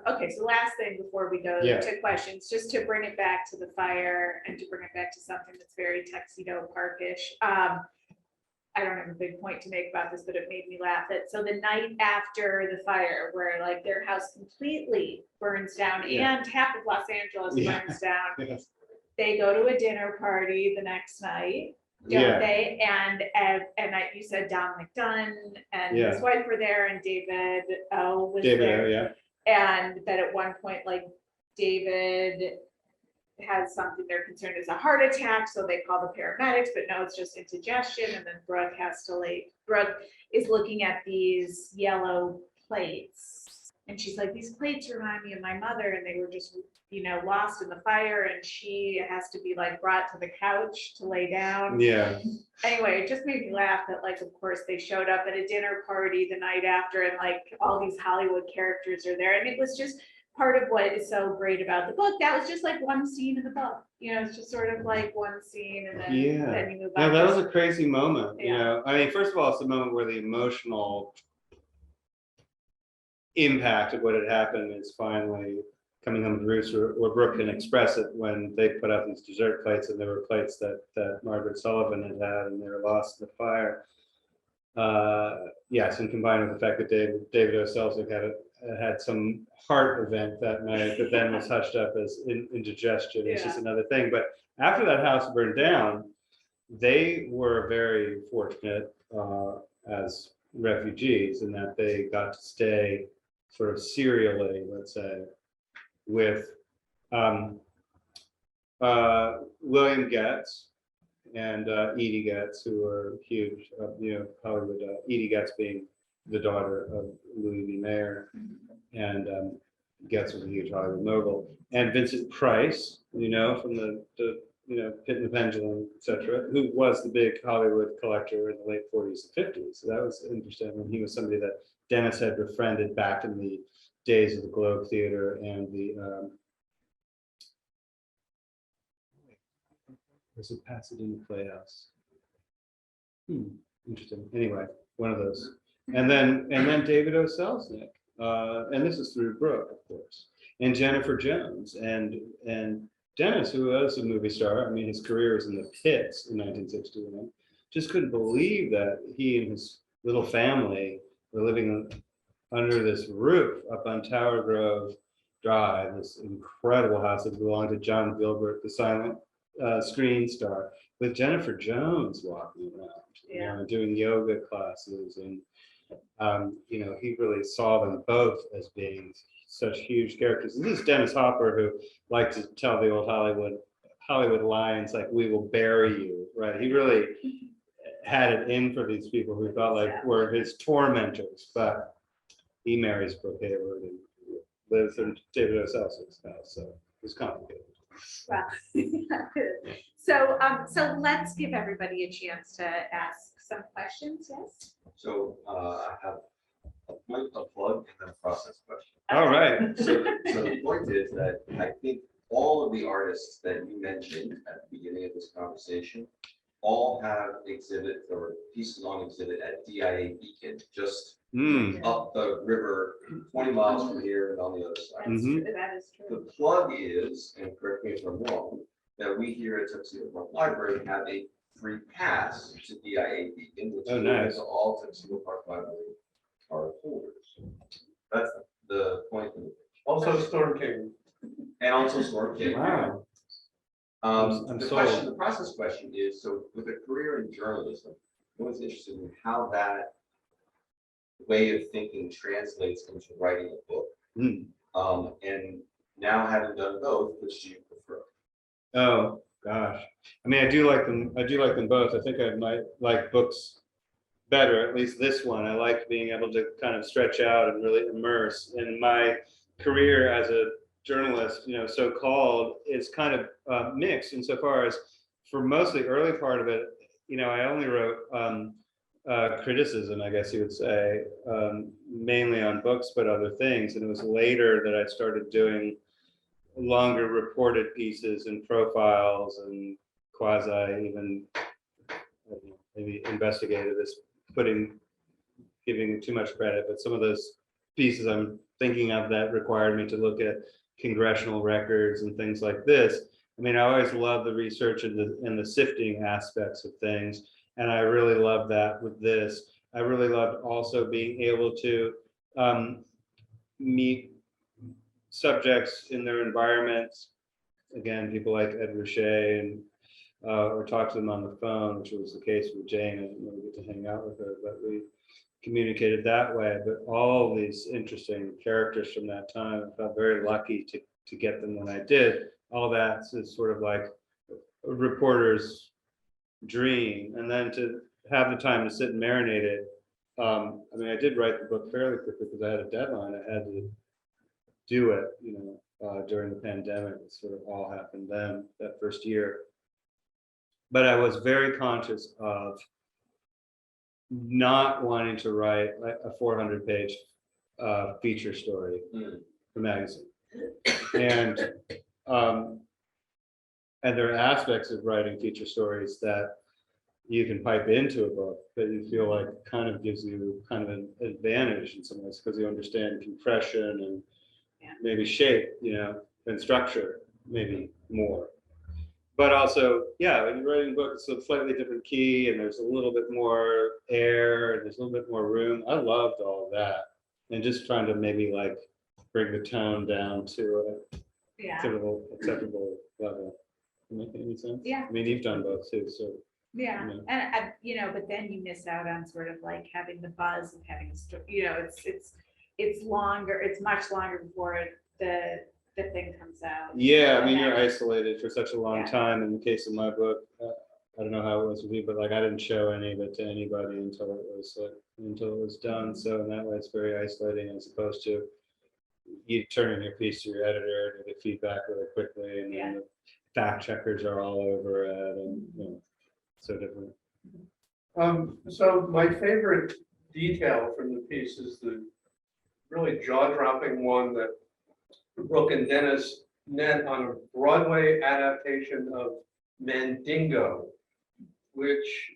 Okay, so last thing before we go Yeah. to questions, just to bring it back to the fire and to bring it back to something that's very Tuxedo Parkish. I don't have a big point to make about this, but it made me laugh. So the night after the fire, where like their house completely burns down Yeah. and half of Los Angeles Yeah. burns down, Yes. they go to a dinner party the next night, don't Yeah. they? You said Don McDunn and Yeah. his wife were there, and David was David, there. yeah. And that at one point, like David has something they're concerned is a heart attack, so they call the paramedics, but no, it's just indigestion. And then Brooke is looking at these yellow plates, and she's like, these plates remind me of my mother, and they were just, lost in the fire, and she has to be like brought to the couch to lay down. Yeah. Anyway, it just made me laugh that, like, of course, they showed up at a dinner party the night after, and like all these Hollywood characters are there. And it was just part of what is so great about the book. That was just like one scene in the book. It's just sort of like one scene, and then you move on. No, that was a crazy moment. Yeah. I mean, first of all, it's the moment where the emotional impact of what had happened is finally coming home to roost, or Brooke can express it when they put out these dessert plates, and there were plates that Margaret Sullivan had, and they were lost in the fire. Yes, and combined with the fact that David O. Selznick had some heart event that night that then was hushed up as indigestion. It's just another thing. But after that house burned down, they were very fortunate as refugees in that they got to stay sort of serially, let's say, with William Getz and Edie Getz, who are huge, Hollywood. Edie Getz being the daughter of Louis B. Mayer, and Getz was a huge Hollywood mogul, and Vincent Price, from the Pit and the Pendulum, etc., who was the big Hollywood collector in the late 40s and 50s. So that was interesting. And he was somebody that Dennis had befriended back in the days of the Globe Theater and the was it Pasadena Playhouse? Interesting. Anyway, one of those. And then David O. Selznick, and this is through Brooke, of course, and Jennifer Jones, and Dennis, who was a movie star. I mean, his career was in the pits in 1961. Just couldn't believe that he and his little family were living under this roof up on Tower Grove Drive, this incredible house that belonged to John Gilbert, the silent screen star. with Jennifer Jones walking around, doing yoga classes, and he really saw them both as being such huge characters. And this is Dennis Hopper, who liked to tell the old Hollywood lines like "We will bury you," right? He really had it in for these people who felt like were his tormentors, but he marries Brooke Hayward and lives in David O. Selznick's house, so it's complicated. Well, so let's give everybody a chance to ask some questions. Yes. So I have a point, a plug, and then a process question. All right. So the point is that I think all of the artists that you mentioned at the beginning of this conversation all have exhibits or pieces on exhibit at DIA Beacon, just up the river, 20 miles from here and on the other side. That's true. That is true. The plug is, and correct me if I'm wrong, that we here at Tuxedo Park Library have a free pass to DIA Beacon, which is nice. to all Tuxedo Park Library card holders. That's the point. Also Storm King. And also Storm King. Wow. I'm The sold. question, the process question is, so with a career in journalism, I was interested in how that way of thinking translates into writing a book. And now having done both, which do you prefer? Oh gosh, I mean, I do like them. I do like them both. I think I might like books better. At least this one. I like being able to kind of stretch out and really immerse. In my career as a journalist, so-called, is kind of mixed insofar as for most of the early part of it, I only wrote criticism, I guess you would say, mainly on books, but other things. And it was later that I started doing longer reported pieces and profiles and quasi even maybe investigative is giving too much credit, but some of those pieces I'm thinking of that required me to look at congressional records and things like this. I mean, I always love the research and the sifting aspects of things. And I really love that with this. I really loved also being able to meet subjects in their environments. Again, people like Ed Ruscha, and or talk to them on the phone, which was the case with Jane. I didn't really get to hang out with her, but we communicated that way. But all these interesting characters from that time, I felt very lucky to get them when I did. All that is sort of like a reporter's dream. And then to have the time to sit and marinate it. I mean, I did write the book fairly quickly because I had a deadline. I had to do it, during the pandemic. It sort of all happened then, that first year. But I was very conscious of not wanting to write like a 400-page feature story for magazine. And there are aspects of writing feature stories that you can pipe into a book that you feel like kind of gives you kind of an advantage in some ways because you understand compression and maybe shape, and structure, maybe more. But also, when you're writing a book, it's a slightly different key and there's a little bit more air and there's a little bit more room. I loved all of that. And just trying to maybe like bring the tone down to a acceptable level. Make any sense? Yeah. I mean, you've done both too, so. Yeah, and but then you miss out on sort of like having the buzz of having a story. It's longer. It's much longer before the thing comes out. Yeah, I mean, you're isolated for such a long time. In the case of my book, I don't know how it was with you, but like I didn't show any of it to anybody until it was done. So in that way, it's very isolating as opposed to you turning your piece to your editor and you get feedback really quickly, and then the fact checkers are all over it, and so different. So my favorite detail from the piece is the really jaw-dropping one that Brooke and Dennis met on a Broadway adaptation of Mandingo, which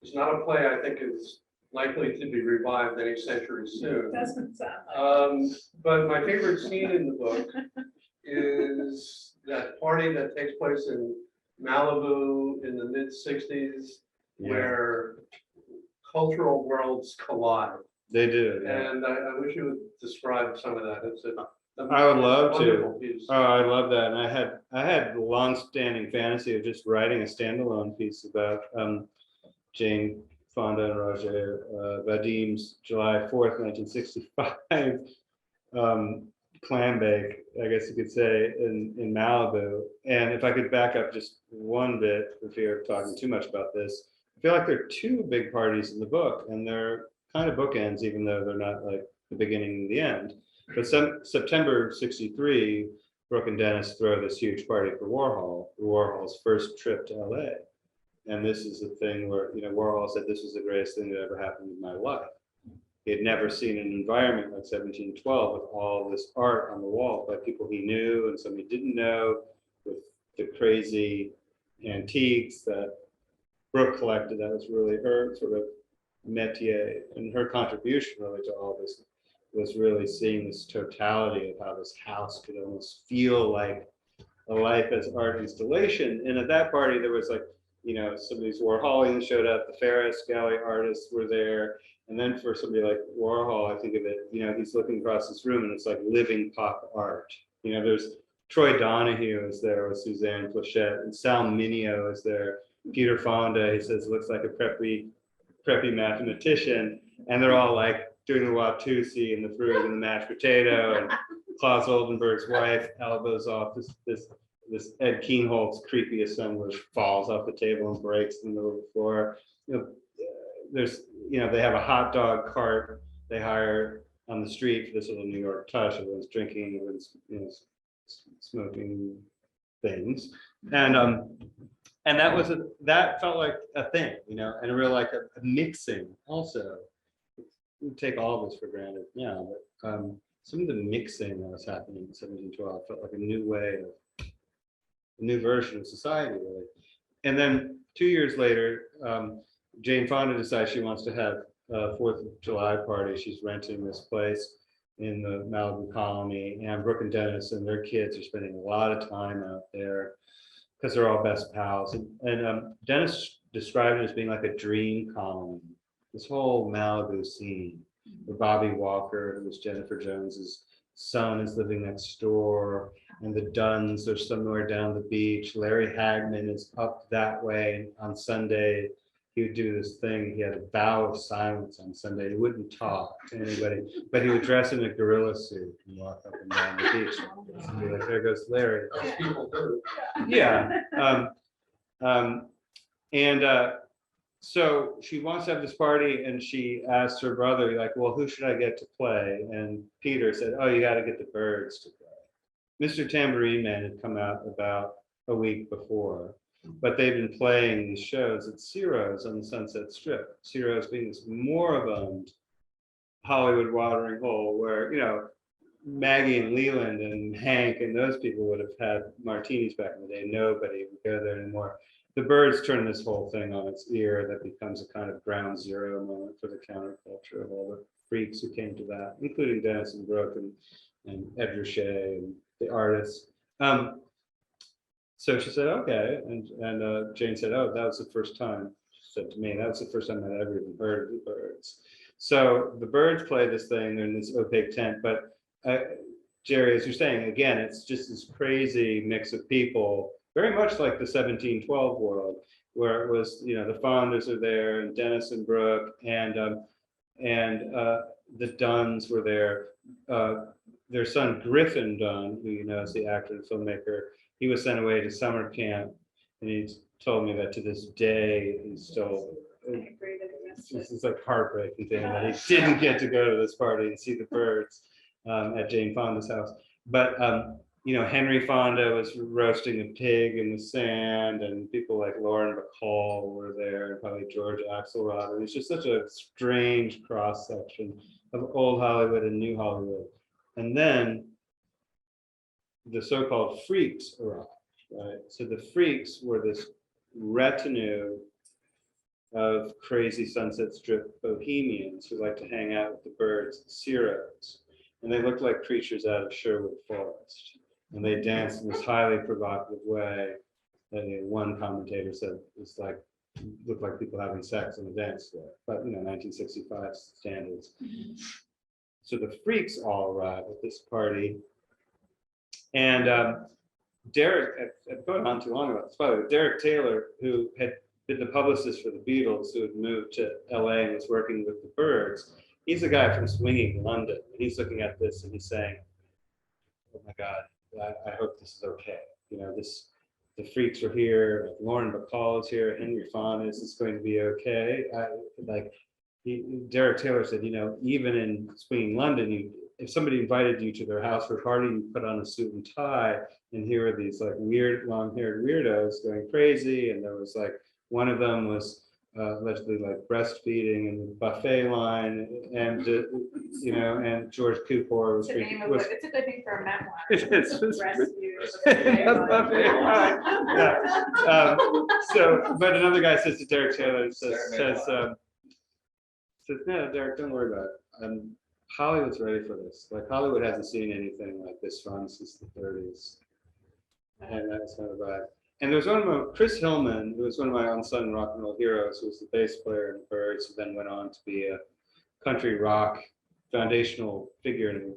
is not a play I think is likely to be revived any century soon. Doesn't sound like But my favorite scene in the book is that party that takes place in Malibu in the mid-60s, where cultural worlds collide. They do. Yeah. And I wish you would describe some of that. It's a I would love to. Wonderful piece. Oh, I love that. And I had a long-standing fantasy of just writing a standalone piece about Jane Fonda and Roger Vadim's July 4th, 1965 clam bake, I guess you could say, in Malibu. And if I could back up just one bit, for fear of talking too much about this, I feel like there are two big parties in the book, and they're kind of bookends, even though they're not like the beginning and the end. But September '63, Brooke and Dennis throw this huge party for Warhol's first trip to LA. And this is a thing where, you know, Warhol said this was the greatest thing that ever happened in my life. He had never seen an environment like 1712 with all this art on the wall by people he knew and some he didn't know, with the crazy antiques that Brooke collected. That was really her sort of métier, and her contribution really to all this was really seeing this totality of how this house could almost feel like a life as art installation. And at that party, there was like, you know, some of these Warholians showed up, the Ferus Gallery artists were there. And then for somebody like Warhol, I think of it, you know, he's looking across this room and it's like living pop art. You know, there's Troy Donahue is there with Suzanne Plachette, and Sal Mineo is there. Peter Fonda, he says, looks like a preppy mathematician. And they're all like doing the Watusi and the fruit and the mashed potato, and Klaus Oldenburg's wife elbows off this Ed Keenholt's creepy assemblage, falls off the table and breaks in the middle of the floor. You know, there's, you know, they have a hot dog cart they hire on the street for this little New York touch. Everyone's drinking, everyone's, you know, smoking things, and that felt like a thing, you know, and a real like a mixing also. We take all of this for granted now, but some of the mixing that was happening in 1712 felt like a new way of, a new version of society, really. And then 2 years later, Jane Fonda decides she wants to have a 4th of July party. She's renting this place in the Malibu colony, and Brooke and Dennis and their kids are spending a lot of time out there because they're all best pals. And Dennis described it as being like a dream colony. This whole Malibu scene, where Bobby Walker, who was Jennifer Jones's son, is living next door, and the Dunns are somewhere down the beach. Larry Hagman is up that way. On Sunday, he would do this thing. He had a vow of silence on Sunday. He wouldn't talk to anybody, but he would dress in a gorilla suit and walk up and down the beach. And be like, there goes Larry. Those people do. Yeah. So she wants to have this party, and she asked her brother, like, well, who should I get to play? And Peter said, oh, you got to get the Birds to play. Mr. Tambourine Man had come out about a week before, but they've been playing these shows at Ciro's on the Sunset Strip. Ciro's being this moribund Hollywood watering hole where, you know, Maggie and Leland and Hank and those people would have had martinis back in the day. Nobody would go there anymore. The Birds turn this whole thing on its ear. That becomes a kind of ground zero moment for the counterculture of all the freaks who came to that, including Dennis and Brooke and Ed Ruscha and the artists. So she said, okay. And Jane said, oh, that was the first time. She said to me, that was the first time I'd ever even heard of the Birds. So the Birds play this thing. They're in this opaque tent. But Jerry, as you're saying, again, it's just this crazy mix of people, very much like the 1712 world, where it was, you know, the Fondas are there, and Dennis and Brooke, and the Dunns were there. Their son Griffin Dunn, who you know is the actor and filmmaker, he was sent away to summer camp, and he's told me that to this day he's still. This is like heartbreaking thing that he didn't get to go to this party and see the Birds at Jane Fonda's house, but. You know, Henry Fonda was roasting a pig in the sand, and people like Lauren Bacall were there, and probably George Axelrod. And it's just such a strange cross section of old Hollywood and new Hollywood. And then the so-called freaks arrived, right? So the freaks were this retinue of crazy Sunset Strip bohemians who like to hang out with the Birds and Ciro's. And they looked like creatures out of Sherwood Forest. And they danced in this highly provocative way that, you know, one commentator said it's like, looked like people having sex on the dance floor, but, you know, 1965 standards. So the freaks all arrive at this party, And Derek, I've gone on too long about this, by the way, Derek Taylor, who had been the publicist for the Beatles, who had moved to LA and was working with the Byrds, he's a guy from swinging London. And he's looking at this and he's saying, oh my God, I hope this is okay. You know, the Freaks are here, like Lauren Bacall is here, Henry Fonda, is this going to be okay? Derek Taylor said, you know, even in swinging London, if somebody invited you to their house for a party, you put on a suit and tie, and here are these like weird long-haired weirdos going crazy, and there was like, one of them was allegedly like breastfeeding in the buffet line, and you know, and George Cukor was. It's a good name for a memoir. It's Breastfeeding. buffet line. Yeah. So, but another guy says to Derek Taylor, says, no, Derek, don't worry about it. Hollywood's ready for this. Like Hollywood hasn't seen anything like this run since the 30s, and that's kind of bad. And there's one of my, Chris Hillman, who was one of my unsung rock and roll heroes, who was the bass player in the Byrds, who then went on to be a country rock foundational figure and a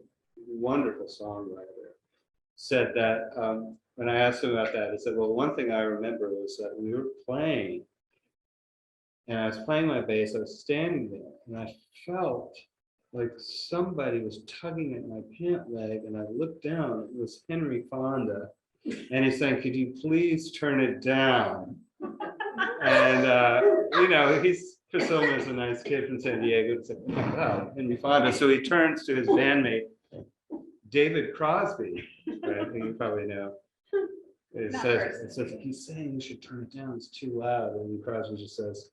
wonderful songwriter, said that when I asked him about that, he said, well, one thing I remember was that we were playing, and I was playing my bass, I was standing there, and I felt like somebody was tugging at my pant leg, and I looked down, it was Henry Fonda. And he's saying, could you please turn it down? And, you know, Chris Hillman is a nice kid from San Diego. It's like, oh my God, Henry Fonda. So he turns to his bandmate, David Crosby, right? I think you probably know. It says, he's saying you should turn it down, it's too loud. And Crosby just says,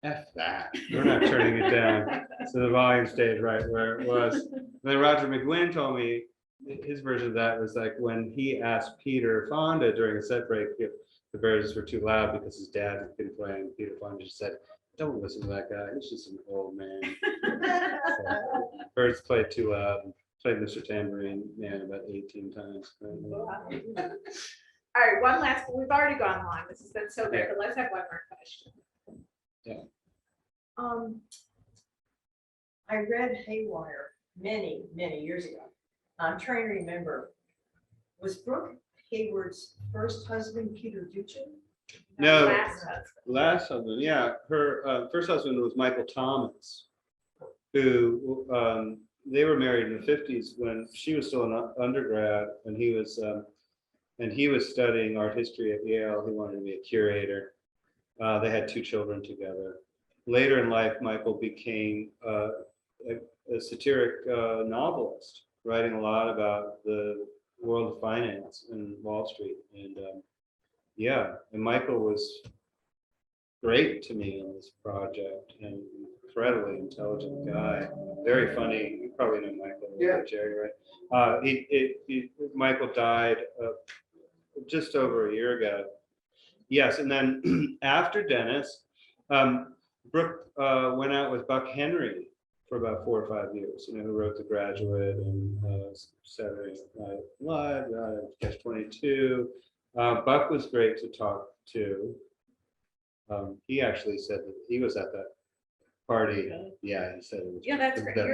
F that, we're not turning it down. So the volume stayed right where it was. And then Roger McGuinn told me, his version of that was like when he asked Peter Fonda during a set break if the Byrds were too loud because his dad had been playing. Peter Fonda just said, don't listen to that guy, he's just an old man. So, Byrds played too loud, played Mr. Tambourine Man about 18 times. All right, one last, we've already gone long, this has been so great, but let's have one more question. Yeah. I read Haywire many years ago. I'm trying to remember, was Brooke Hayward's first husband Peter Duchin? No, Last husband. last husband, yeah. Her first husband was Michael Thomas, who they were married in the 50s when she was still an undergrad, and he was studying art history at Yale. He wanted to be a curator. They had 2 children together. Later in life, Michael became a satiric novelist, writing a lot about the world of finance and Wall Street. And and Michael was great to me on this project, and incredibly intelligent guy, very funny. You probably know Michael, Yeah. Jerry, right? Michael died just over a year ago. Yes, and then after Dennis, Brooke went out with Buck Henry for about 4 or 5 years, you know, who wrote The Graduate and Saturday Night Live, Catch-22. Buck was great to talk to. He actually said that he was at that party. Yeah, he said it was. Yeah, that's it was great. that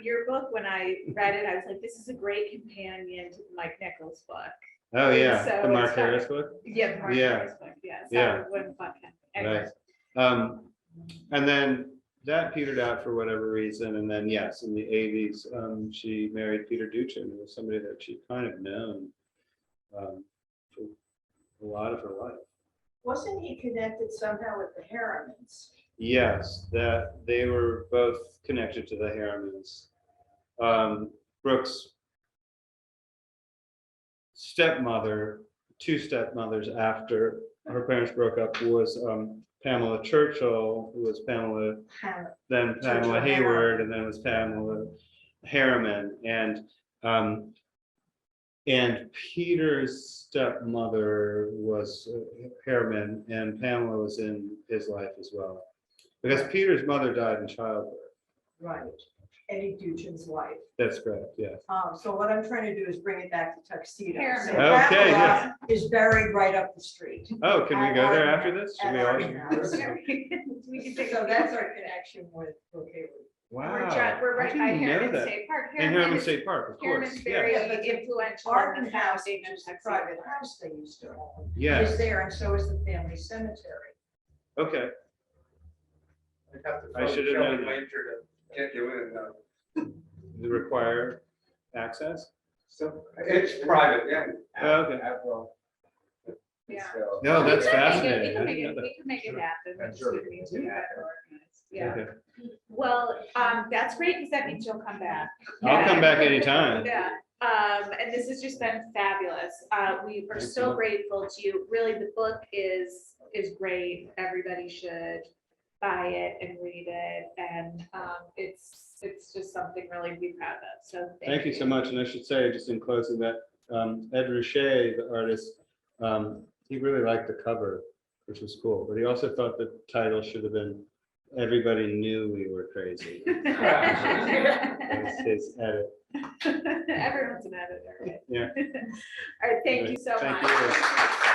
Your book, when I read it, I was like, this is a great companion to the Mike Nichols book. Oh yeah, So the Mark it's kind Harris of- book. Yeah, the Mark Yeah. Harris book, yeah. So Yeah. when Buck had- Right. anyways. And then that petered out for whatever reason. And then, yes, in the 80s, she married Peter Duchin, who was somebody that she'd kind of known for a lot of her life. Wasn't he connected somehow with the Harrimans? Yes, that they were both connected to the Harrimans. Brooke's stepmother, 2 stepmothers after her parents broke up, was Pamela Churchill, who was Pamela Churchill Hayward, and then was Pamela Harriman. And Peter's stepmother was Harriman, and Pamela was in his life as well. Because Peter's mother died in childbirth. Right, Eddie Duchin's wife. That's correct, yes. So what I'm trying to do is bring it back to Tuxedo. Harriman. So Okay, Pamela is buried right up the street. Oh, can we go there after At this? Should At we all- Arden House. We can take So a- that's our connection with Brooke Hayward. Wow. We're I right by didn't know Harriman that. State Park. And Harriman is- State Park, of Harriman's course, very yeah. Yeah, but the influential. in Arden the House, founding which of is the Tuxedo private Park. house they used to own, is Yes, there, and so is the family cemetery. okay. I'd have to I phone should have Shelley known that. Major to get you in. The require access? So it's private, yeah. Oh, okay. Yeah. No, that's We could make it- fascinating. We I could make didn't it, know we could make it happen. We I'm just sure would we need can to do get that. it organized. that. Yeah. Okay. Well, that's great because that means you'll come back. I'll come back anytime. Yeah, and this has just been fabulous. We are Thanks so so much. grateful to you. Really, the book is great. Everybody should buy it and read it. And it's just something really to be proud of. So Thank you so much. And I should say, just in closing, that Ed Richet, the artist, he really liked the cover, which was cool, but he also thought the title should have been "Everybody Knew We Were Crazy." That's his edit. Everyone's an editor, right? Yeah. All right, thank you so Thank much. you.